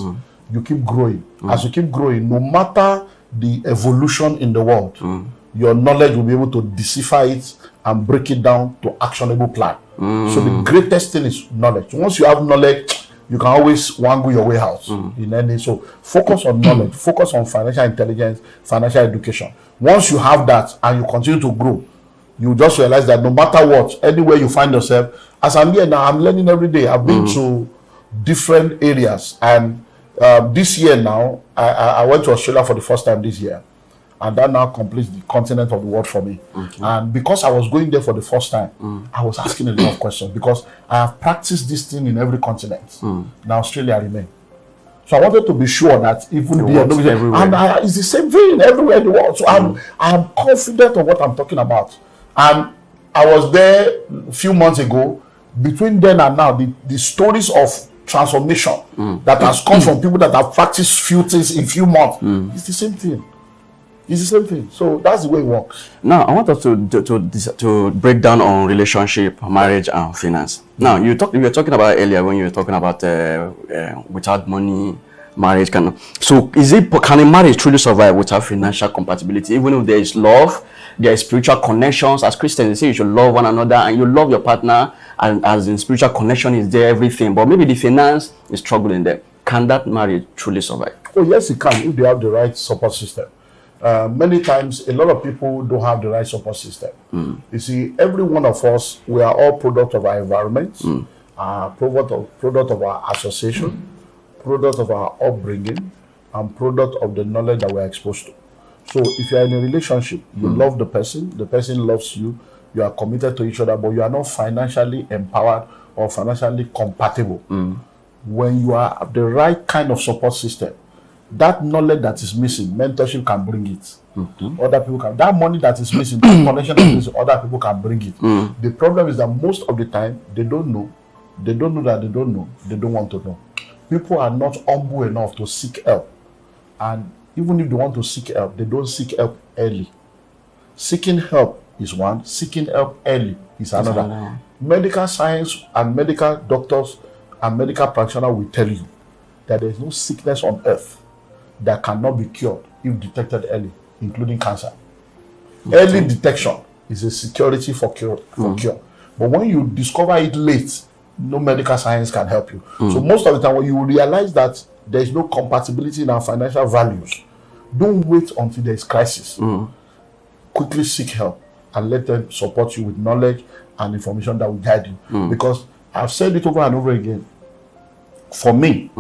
you keep growing. As you keep growing, no matter the evolution in the world, your knowledge will be able to decipher it and break it down to actionable plan. So the greatest thing is knowledge. Once you have knowledge, you can always wangle your way out in any. So focus on knowledge, focus on financial intelligence, financial education. Once you have that and you continue to grow, you just realize that no matter what, anywhere you find yourself, as I'm here now, I'm learning every day. I've been to different areas, and this year now, I went to Australia for the first time this year. And that now completes the continent of the world for me. And because I was going there for the first time, I was asking a lot of questions because I have practiced this thing in every continent. Now Australia remain. So I wanted to be sure that even there, and it's the same thing everywhere in the world. So I'm confident of what I'm talking about. And I was there a few months ago. Between then and now, the stories of transformation that has come from people that have practiced few things in few months, it's the same thing. It's the same thing. So that's the way it works. Now, I want us to break down on relationship, marriage, and finance. Now, you were talking about earlier when you were talking about without money, marriage can. So, can a marriage truly survive without financial compatibility? Even if there is love, there is spiritual connections. As Christians, they say you should love one another and you love your partner, and as in spiritual connection is there, everything. But maybe the finance is struggling there. Can that marriage truly survive? Oh, yes, it can if they have the right support system. Many times, a lot of people don't have the right support system. You see, every one of us, we are all product of our environment, product of our association, product of our upbringing, and product of the knowledge that we are exposed to. So if you are in a relationship, you love the person loves you, you are committed to each other, but you are not financially empowered or financially compatible. When you are the right kind of support system, that knowledge that is missing, mentorship can bring it. Other people can. That money that is missing, that connection that is missing, other people can bring it. The problem is that most of the time, they don't know. They don't know that they don't know. They don't want to know. People are not humble enough to seek help. And even if they want to seek help, they don't seek help early. Seeking help is one. Seeking help early is another. Medical science and medical doctors and medical practitioners will tell you that there is no sickness on earth that cannot be cured if detected early, including cancer. Early detection is a security for cure. But when you discover it late, no medical science can help you. So most of the time when you realize that there is no compatibility in our financial values, don't wait until there is crisis. Quickly seek help and let them support you with knowledge and information that will guide you. Because I've said it over and over again. For me,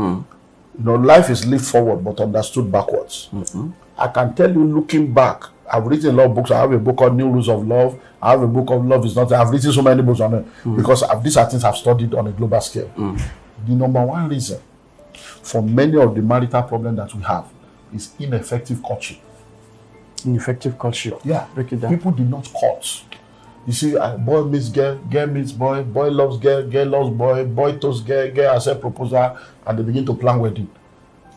life is lived forward but understood backwards. I can tell you, looking back, I've written a lot of books. I have a book called New Rules of Love. I have a book of Love is Not. I've written so many books on it because these are things I've studied on a global scale. The number one reason for many of the marital problems that we have is ineffective courtship. Ineffective courtship. Yeah. Break it down. People did not court. You see, boy meets girl, girl meets boy, boy loves girl, girl loves boy, boy toast girl, girl accept proposal, and they begin to plan wedding.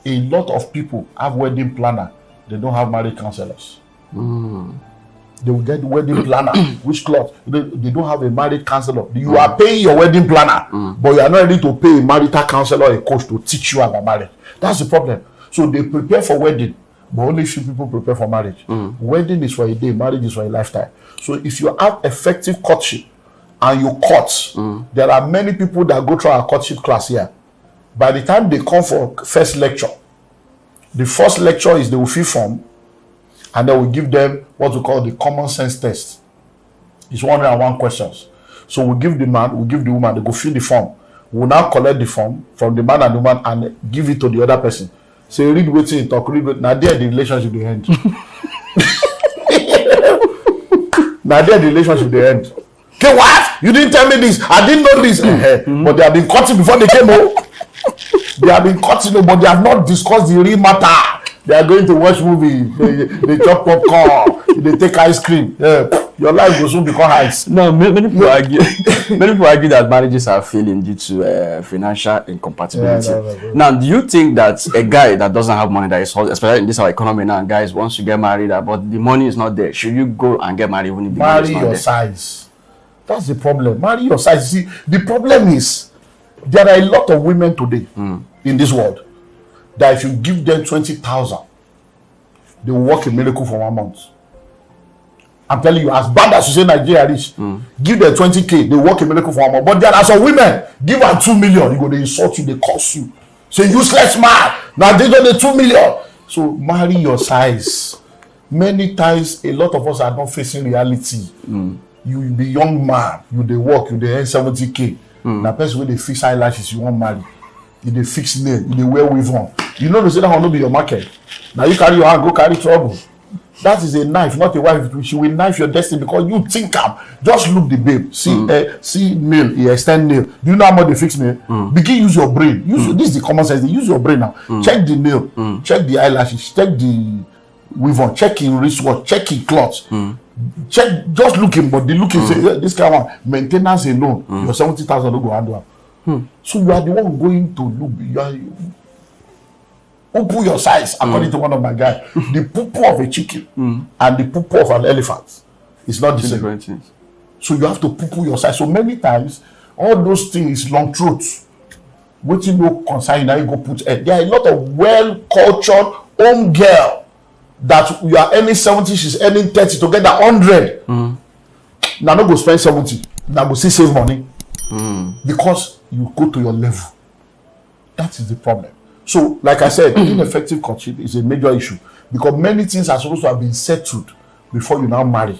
A lot of people have wedding planner. They don't have marriage counselors. They will get wedding planner. Which cloth? They don't have a marriage counselor. You are paying your wedding planner, but you are not ready to pay a marital counselor or a coach to teach you about marriage. That's the problem. So they prepare for wedding, but only few people prepare for marriage. Wedding is for a day, marriage is for a lifetime. So if you have effective courtship and you court, there are many people that go through our courtship class here. By the time they come for first lecture, the first lecture is they will fill form, and then we give them what we call the common sense test. It's 101 questions. So we give the man, we give the woman, they go fill the form. We will now collect the form from the man and the woman and give it to the other person. Say, read waiting, talk, read waiting. Now there the relationship they end. Now there the relationship they end. Okay, what? You didn't tell me this. I didn't know this. But they have been cutting before they came home. They have been cutting, but they have not discussed the real matter. They are going to watch movie. They chop popcorn. They take ice cream. Your life will soon become ice. No, many people argue. Many people argue that marriages are failing due to financial incompatibility. Now, do you think that a guy that doesn't have money, that is, especially in this our economy now, guys, once you get married, but the money is not there, should you go and get married when the money is not there? Marry your size. That's the problem. Marry your size. See, the problem is there are a lot of women today in this world that if you give them 20,000, they will work a miracle for 1 month. I'm telling you, as bad as you say Nigeria is, give them 20K, they work a miracle for 1 month. But there are some women, give them 2 million, you go, they insult you, they curse you. Say, useless man, now they don't need 2 million. So marry your size. Many times, a lot of us are not facing reality. You will be young man, you they work, you they earn 70K. Now, person when they fix eyelashes, you won't marry. You they fix nail, you they wear weave on. You know they say that will not be your market. Now you carry your hand, go carry trouble. That is a knife, not a wife. She will knife your destiny because you think just look the babe. See nail, he extend nail. Do you know how much they fix nail? Begin use your brain. This is the common sense. Use your brain now. Check the nail, check the eyelashes, check the weave on, check in wristwatch, check in cloth. Check, just looking, but the looking say this kind of one maintenance alone, your 70,000 don't go handle. So you are the one going to look. You are poo your size, according to one of my guys. The poo of a chicken and the poo of an elephant is not the same. So you have to poo your size. So many times, all those things long truths, which you know concern, now you go put. There are a lot of well-cultured home girl that you are earning 70, she's earning 30, to get that 100. Now no go spend 70. Now go see save money because you go to your level. That is the problem. So, like I said, ineffective courtship is a major issue because many things are supposed to have been settled before you now marry.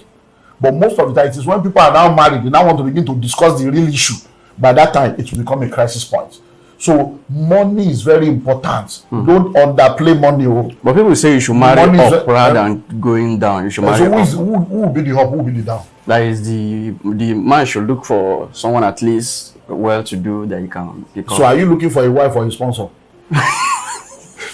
But most of the time, it is when people are now married, they now want to begin to discuss the real issue. By that time, it will become a crisis point. So, money is very important. Don't underplay money. But people say you should marry up rather than going down. You should marry up. Who will be the up? Who will be the down? That is the man should look for someone at least well-to-do that he can become. So, are you looking for a wife or a sponsor?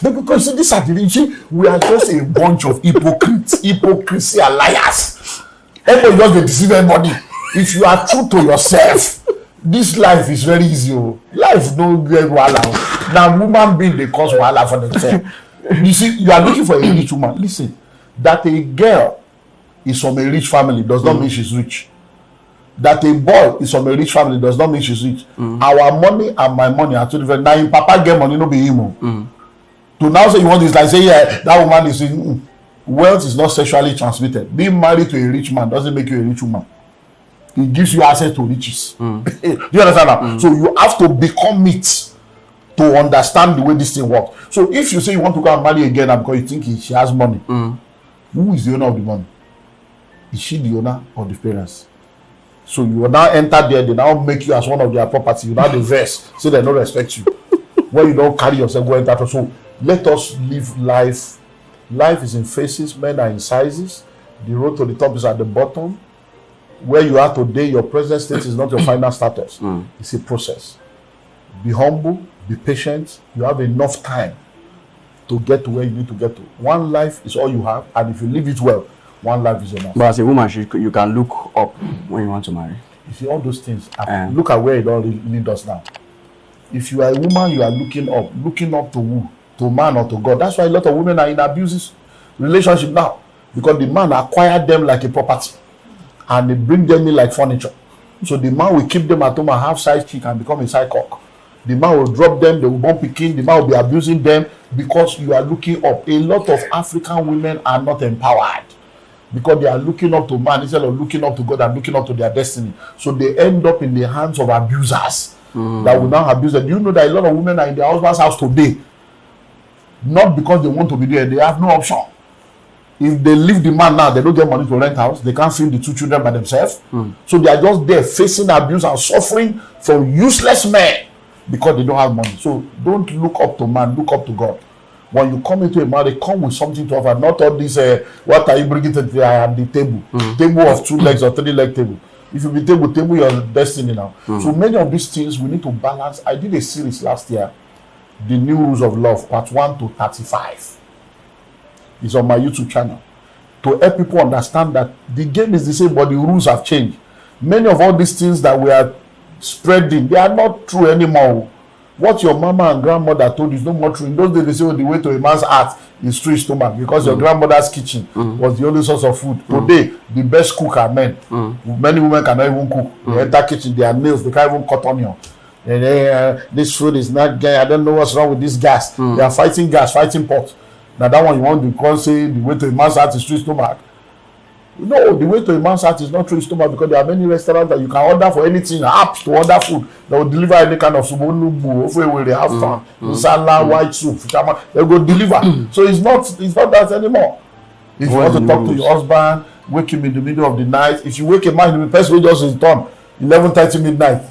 Because this activity, we are just a bunch of hypocrisy and liars. Everybody just deceive everybody. If you are true to yourself, this life is very easy. Life don't get wahala. Now, woman being they cause wahala for themselves. You see, you are looking for a rich woman. Listen, that a girl is from a rich family does not mean she's rich. That a boy is from a rich family does not mean she's rich. Our money and my money are two different. Now, if Papa get money, no be him. To now say you want this, like say, yeah, that woman is in. wealth is not sexually transmitted. Being married to a rich man doesn't make you a rich woman. It gives you access to riches. Do you understand that? So you have to become it to understand the way this thing works. So if you say you want to go and marry again because you think she has money, who is the owner of the money? Is she the owner or the parents? So you will now enter there, they now make you as one of their property. You now diverse, so they don't respect you. When you don't carry yourself, go enter. So let us live life. Life is in phases, men are in sizes. The road to the top is at the bottom. Where you are today, your present state is not your final status. It's a process. Be humble, be patient. You have enough time to get to where you need to get to. One life is all you have, and if you live it well, one life is enough. But as a woman, you can look up when you want to marry. You see, all those things, look at where it all leads us now. If you are a woman, you are looking up to who? To man or to God. That's why a lot of women are in abusive relationship now, because the man acquired them like a property and they bring them in like furniture. So the man will keep them at home and have side chick and become a side cock. The man will drop them, they will born picking, the man will be abusing them because you are looking up. A lot of African women are not empowered because they are looking up to man instead of looking up to God and looking up to their destiny. So they end up in the hands of abusers that will now abuse them. Do you know that a lot of women are in their husband's house today? Not because they want to be there, they have no option. If they leave the man now, they don't get money to rent house, they can't feed the 2 children by themselves. So they are just there facing abuse and suffering from useless men because they don't have money. So don't look up to man, look up to God. When you come into a marriage, come with something to offer. Not all this, what are you bringing to the table? Table of 2 legs or 3 leg table. If you be table your destiny now. So many of these things we need to balance. I did a series last year, The New Rules of Love, part 1 to 35. It's on my YouTube channel. To help people understand that the game is the same, but the rules have changed. Many of all these things that we are spreading, they are not true anymore. What your mama and grandmother told you is no more true. In those days, they say, the way to a man's heart is through his stomach, because your grandmother's kitchen was the only source of food. Today, the best cook are men. Many women cannot even cook. They enter kitchen, their nails, they can't even cut onion. And this food is not gay. I don't know what's wrong with this gas. They are fighting gas, fighting pot. Now that one you want to say the way to a man's heart is through his stomach. No, the way to a man's heart is not through his stomach, because there are many restaurants that you can order for anything, apps to order food that will deliver any kind of soup, where they have salad, white soup, they go deliver. So it's not that anymore. If you want to talk to your husband, wake him in the middle of the night. If you wake a man, the person will just return 11:30 midnight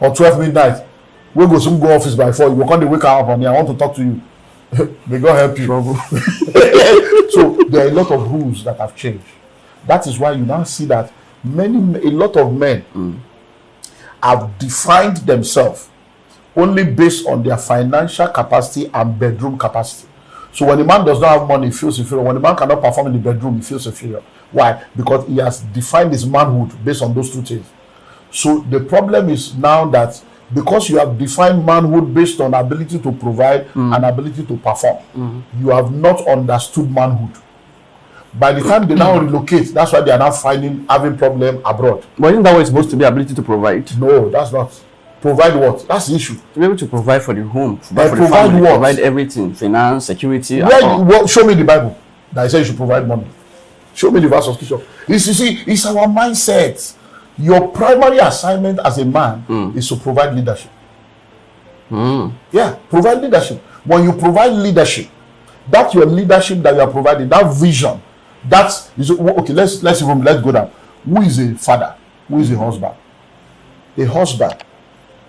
or 12 midnight. We go soon go office by 4. You will come to wake up on me. I want to talk to you. May God help you. So there are a lot of rules that have changed. That is why you now see that a lot of men have defined themselves only based on their financial capacity and bedroom capacity. So when a man does not have money, he feels inferior. When a man cannot perform in the bedroom, he feels inferior. Why? Because he has defined his manhood based on those 2 things. So the problem is now that because you have defined manhood based on ability to provide and ability to perform, you have not understood manhood. By the time they now relocate, that's why they are now having problem abroad. But isn't that what it's supposed to be, ability to provide? No, that's not. Provide what? That's the issue. To be able to provide for the home, provide what? Provide everything, finance, security. Show me the Bible that I say you should provide money. Show me the verse of scripture. You see, it's our mindset. Your primary assignment as a man is to provide leadership. Yeah, provide leadership. When you provide leadership, that's your leadership that you are providing, that vision. That's okay. Let's go down. Who is a father? Who is a husband? A husband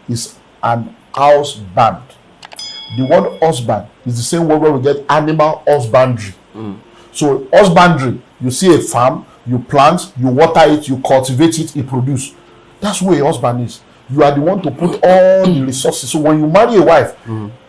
is an husband. The word husband is the same word where we get animal husbandry. So husbandry, you see a farm, you plant, you water it, you cultivate it, it produces. That's who a husband is. You are the one to put all the resources. So when you marry a wife,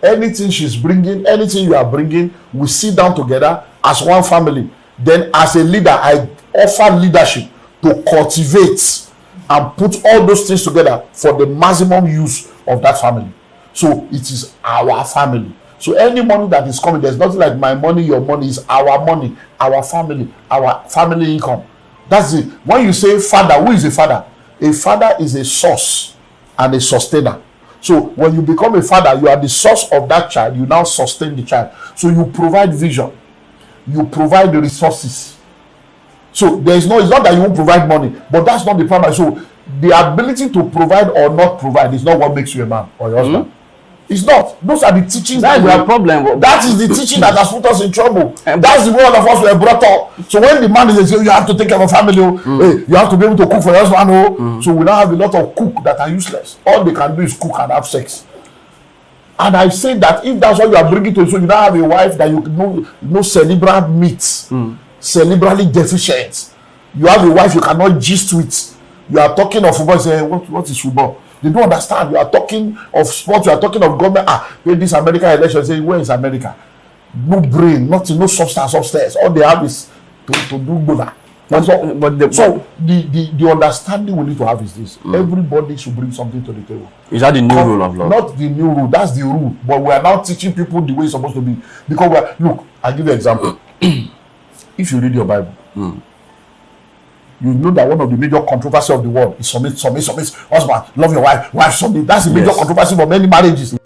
anything she's bringing, anything you are bringing, we sit down together as one family. Then as a leader, I offer leadership to cultivate and put all those things together for the maximum use of that family. So it is our family. So any money that is coming, there's nothing like my money, your money. Is our money, our family income. That's it. When you say father, who is a father? A father is a source and a sustainer. So when you become a father, you are the source of that child. You now sustain the child. So you provide vision. you provide the resources. So it's not that you won't provide money, but that's not the primary. So the ability to provide or not provide is not what makes you a man or your husband. It's not. Those are the teachings That's the problem. That is the teaching that has put us in trouble. That's the way all of us were brought up. So when the man is saying you have to take care of a family, hey, you have to be able to cook for your husband. So we now have a lot of cook that are useless. All they can do is cook and have sex. And I say that if that's what you are bringing to, so you now have a wife that you know cerebral meat, cerebrally deficient. You have a wife you cannot gist with. You are talking of football, saying what is football? They don't understand. You are talking of sports, you are talking of government. When this American election, say, where is America? No brain, nothing, no substance upstairs. All they have is to do good. So the understanding we need to have is this. Everybody should bring something to the table. Is that the new rule of law? Not the new rule, that's the rule. But we are now teaching people the way it's supposed to be. Because look, I'll give you an example. If you read your Bible, you know that one of the major controversies of the world is submit. Husband, love your wife submit. That's the major controversy for many marriages.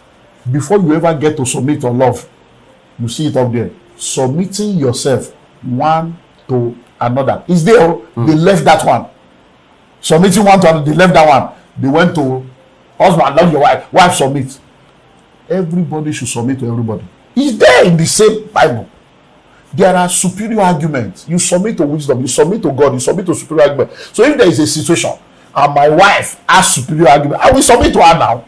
Before you ever get to submit or love, you see it up there. Submitting yourself one to another. Is there? They left that one. Submitting one to another, they left that one. They went to husband, love your wife submit. Everybody should submit to everybody. It's there in the same Bible. There are superior arguments. You submit to wisdom, you submit to God, you submit to superior argument. So if there is a situation and my wife has superior argument, I will submit to her now.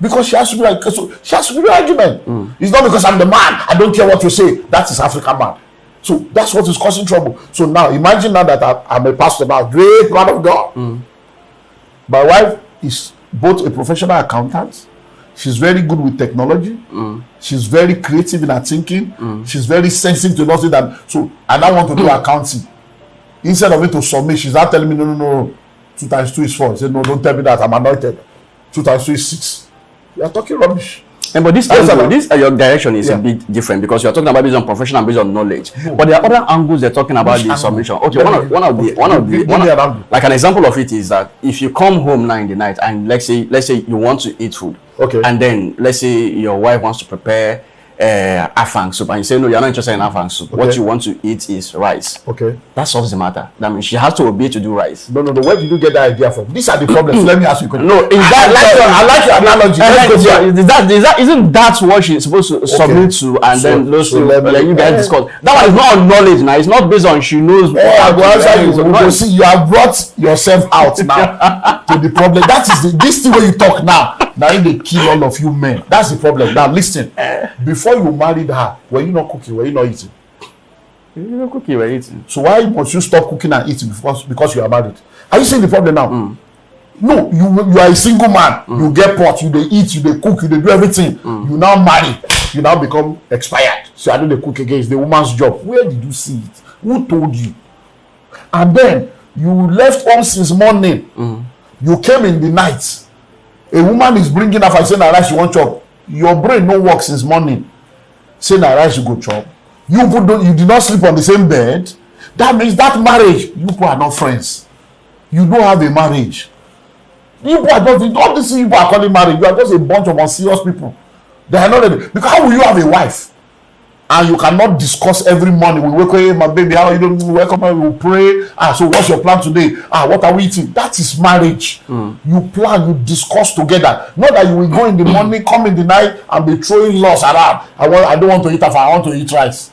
Because she has superior argument. It's not because I'm the man, I don't care what you say. That is African man. So that's what is causing trouble. So now imagine now that I'm a pastor now, great man of God. My wife is both a professional accountant. She's very good with technology. She's very creative in her thinking. She's very sensitive to nothing. So I now want to do accounting. Instead of it to submit, she's not telling me, no. 2 times 2 is 4. I said, no, don't tell me that. I'm anointed. 2 times 2 is 6. You are talking rubbish. But this your direction is a bit different because you're talking about based on profession and based on knowledge. But there are other angles they're talking about the submission. Okay, one of the like an example of it is that if you come home now in the night and let's say you want to eat food, and then let's say your wife wants to prepare afang soup and you say no, you're not interested in afang soup. What you want to eat is rice. That solves the matter. That means she has to obey to do rice. No. Where did you get that idea from? These are the problems. Let me ask you a question. No, I like your analogy. Isn't that what she's supposed to submit to and then you guys discuss? That one is not on knowledge now. It's not based on she knows. See, you have brought yourself out now to the problem. That is this the way you talk now. Now they kill all of you men. That's the problem. Now listen. Before you married her, were you not cooking? Were you not eating? You were cooking, you were eating. So why must you stop cooking and eating because you are married? Are you seeing the problem now? No, you are a single man. You get pot, you dey eat, you dey cook, you dey do everything. You now marry, you now become expired. So I don't dey cook again. It's the woman's job. Where did you see it? Who told you? And then you left home since morning. You came in the night. A woman is bringing up and saying that rice you want chop. Your brain no work since morning. Saying that rice you go chop. You did not sleep on the same bed. That means that marriage, you people are not friends. You don't have a marriage. You people are just, all these people are calling marriage. You are just a bunch of unserious people. They are not ready. Because how will you have a wife? And you cannot discuss every morning. We wake up, hey, my baby, how are you doing? We wake up and we pray. So what's your plan today? What are we eating? That is marriage. You plan, you discuss together. Not that you will go in the morning, come in the night, and be throwing laws around. I don't want to eat after, I want to eat rice.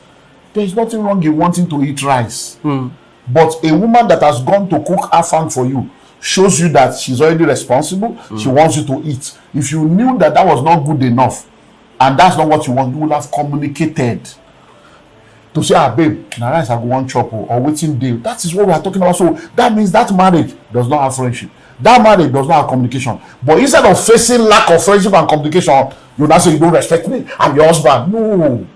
There is nothing wrong in wanting to eat rice. But a woman that has gone to cook afang for you shows you that she's already responsible. She wants you to eat. If you knew that that was not good enough, and that's not what you want, you will have communicated to say, babe, now rice I go one chop or waiting deal. That is what we are talking about. So that means that marriage does not have friendship. That marriage does not have communication. But instead of facing lack of friendship and communication, you now say you don't respect me, I'm your husband. No,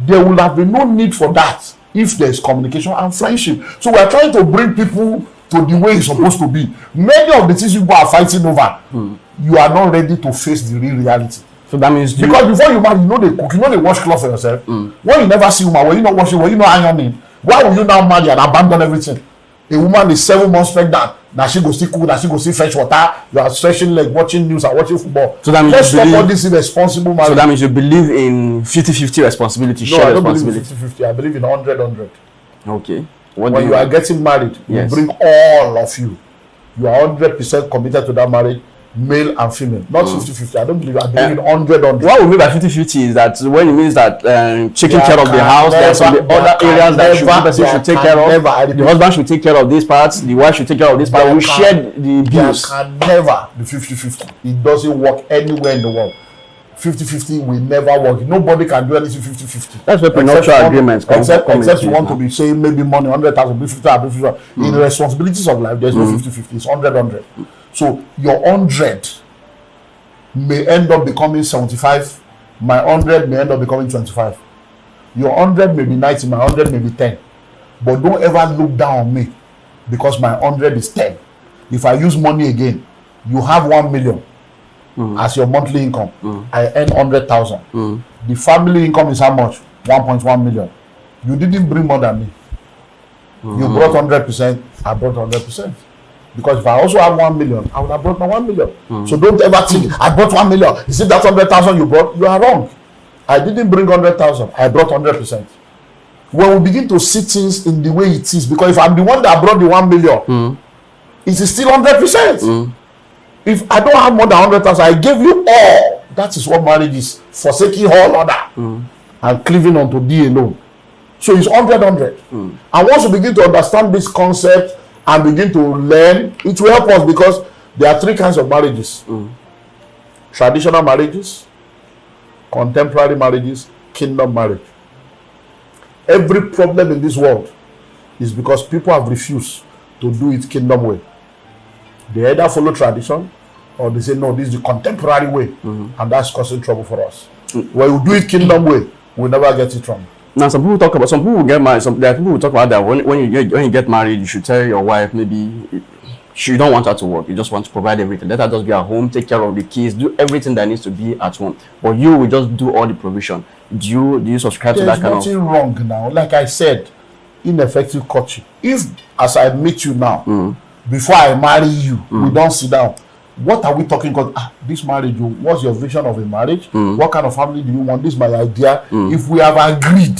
there will have been no need for that if there is communication and friendship. So we are trying to bring people to the way it's supposed to be. Many of the things people are fighting over, you are not ready to face the real reality. So that means because before you marry, you know they cook, you know they wash clothes for yourself. When you never see woman, when you not washing, when you not ironing, why will you now marry and abandon everything? A woman is 7 months pregnant. Now she go see cook, now she go see fresh water. You are stretching leg, watching news and watching football. So that means let's stop all this irresponsible marriage. So that means you believe in 50-50 responsibility, no, shared I don't responsibility. believe in 50-50. I believe in 100-100. Okay. When you are getting married, yes, you bring all of you. You are 100% committed to that marriage, male and female. Not 50-50. I don't believe. I believe in 100-100. What we mean by 50-50 is that when it means that taking care of the house, there are some other areas that one person should take care of. The husband should take care of these parts. The wife should take care of this part. We share the bills. There can never be 50-50. It doesn't work anywhere in the world. 50-50 will never work. Nobody can do anything 50-50. That's where prenuptial agreements come. Except you want to be saying maybe money 100,000, 50,000. In the responsibilities of life, there's no 50-50. It's 100-100. So your 100 may end up becoming 75. My 100 may end up becoming 25. Your 100 may be 90. My 100 may be 10. But don't ever look down on me because my 100 is 10. If I use money again, you have 1 million. As your monthly income, I earn 100,000. The family income is how much? 1.1 million. You didn't bring more than me. You brought 100%. I brought 100%. Because if I also have 1 million, I would have brought my 1 million. So don't ever think I brought 1 million. Is it that 100,000 you brought? You are wrong. I didn't bring 100,000. I brought 100%. When we begin to see things in the way it is, because if I'm the one that brought the 1 million, it is still 100%. If I don't have more than 100,000, I gave you all. That is what marriage is. Forsaking all other and cleaving unto thee alone. So it's 100-100. And once you begin to understand this concept and begin to learn, it will help us because there are 3 kinds of marriages. Traditional marriages, contemporary marriages, kingdom marriage. Every problem in this world is because people have refused to do it kingdom way. They either follow tradition or they say, no, this is the contemporary way. And that's causing trouble for us. When you do it kingdom way, we'll never get it wrong. Now, some people get married. There are people who talk about that when you get married, you should tell your wife maybe you don't want her to work. You just want to provide everything. Let her just be at home, take care of the kids, do everything that needs to be at home. But you will just do all the provision. Do you subscribe to that kind of? There's nothing wrong now. Like I said, ineffective courtship. If, as I meet you now, before I marry you, we don't sit down. What are we talking about? This marriage, what's your vision of a marriage? What kind of family do you want? This is my idea. If we have agreed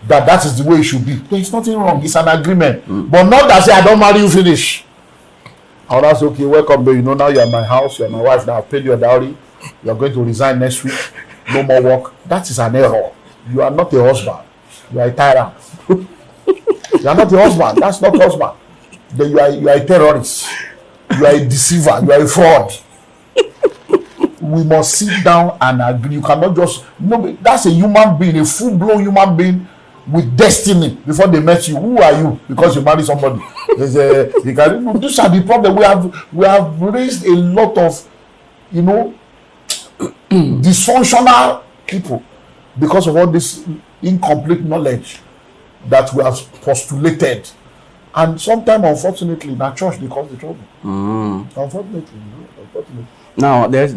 that is the way it should be, there's nothing wrong. It's an agreement. But not that say I don't marry you, finish. I'll ask, okay, welcome, babe. You know, now you're in my house, you're my wife, now I've paid your dowry. You're going to resign next week. No more work. That is an error. You are not a husband. You are a tyrant. You are not a husband. That's not husband. Then you are a terrorist. You are a deceiver. You are a fraud. We must sit down and agree. You cannot just that's a human being, a full-blown human being with destiny. Before they met you, who are you? Because you marry somebody. These are the problem. We have raised a lot of, dysfunctional people because of all this incomplete knowledge that we have postulated. And sometimes, unfortunately, in our church, they cause the trouble. Unfortunately. Now, there's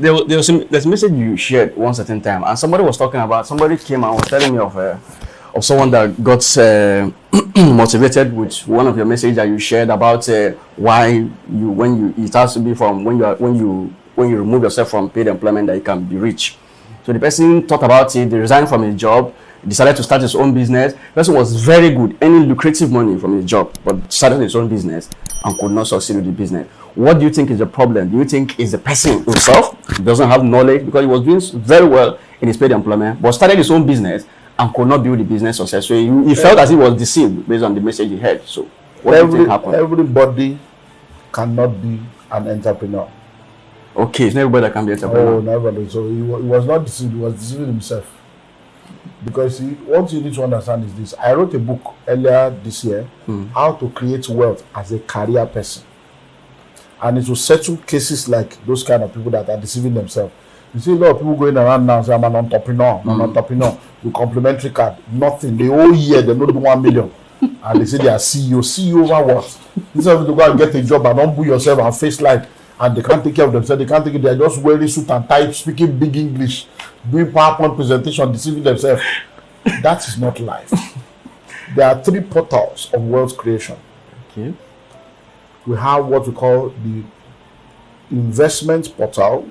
a message you shared one certain time, and somebody came and was telling me of someone that got motivated with one of your messages that you shared about why it has to be from when you remove yourself from paid employment that you can be rich. So the person thought about it, they resigned from his job, decided to start his own business. The person was very good, earning lucrative money from his job, but started his own business and could not succeed with the business. What do you think is the problem? Do you think it's the person himself? He doesn't have knowledge because he was doing very well in his paid employment, but started his own business and could not build the business successfully. He felt as he was deceived based on the message he heard. So what do you think happened? Everybody cannot be an entrepreneur. Okay, it's not everybody that can be an entrepreneur. Oh, never. So he was not deceived, he was deceiving himself. Because what you need to understand is this. I wrote a book earlier this year, How to Create Wealth as a Career Person. And it will settle cases like those kind of people that are deceiving themselves. You see a lot of people going around now saying, I'm an entrepreneur, with complimentary card, nothing. The whole year they don't do 1 million. And they say they are CEO. CEO over what? Instead of to go and get a job and humble yourself and face life, and they can't take care of themselves, they can't take it, they're just wearing suit and tie, speaking big English, doing PowerPoint presentation, deceiving themselves. That is not life. There are 3 portals of wealth creation. Okay. We have what we call the investment portal,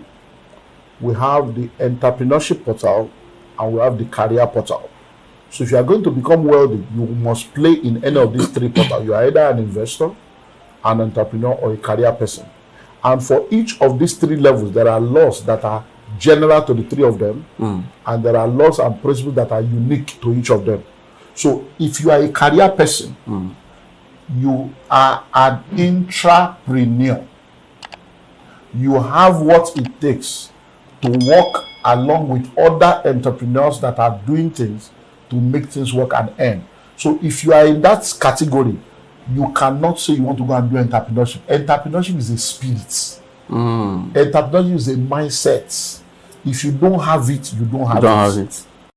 we have the entrepreneurship portal, and we have the career portal. So if you are going to become wealthy, you must play in any of these three portals. You are either an investor, an entrepreneur, or a career person. And for each of these three levels, there are laws that are general to the three of them, and there are laws and principles that are unique to each of them. So if you are a career person, you are an intrapreneur. You have what it takes to work along with other entrepreneurs that are doing things to make things work and earn. So if you are in that category, you cannot say you want to go and do entrepreneurship. Entrepreneurship is a spirit. Entrepreneurship is a mindset. If you don't have it, you don't have it.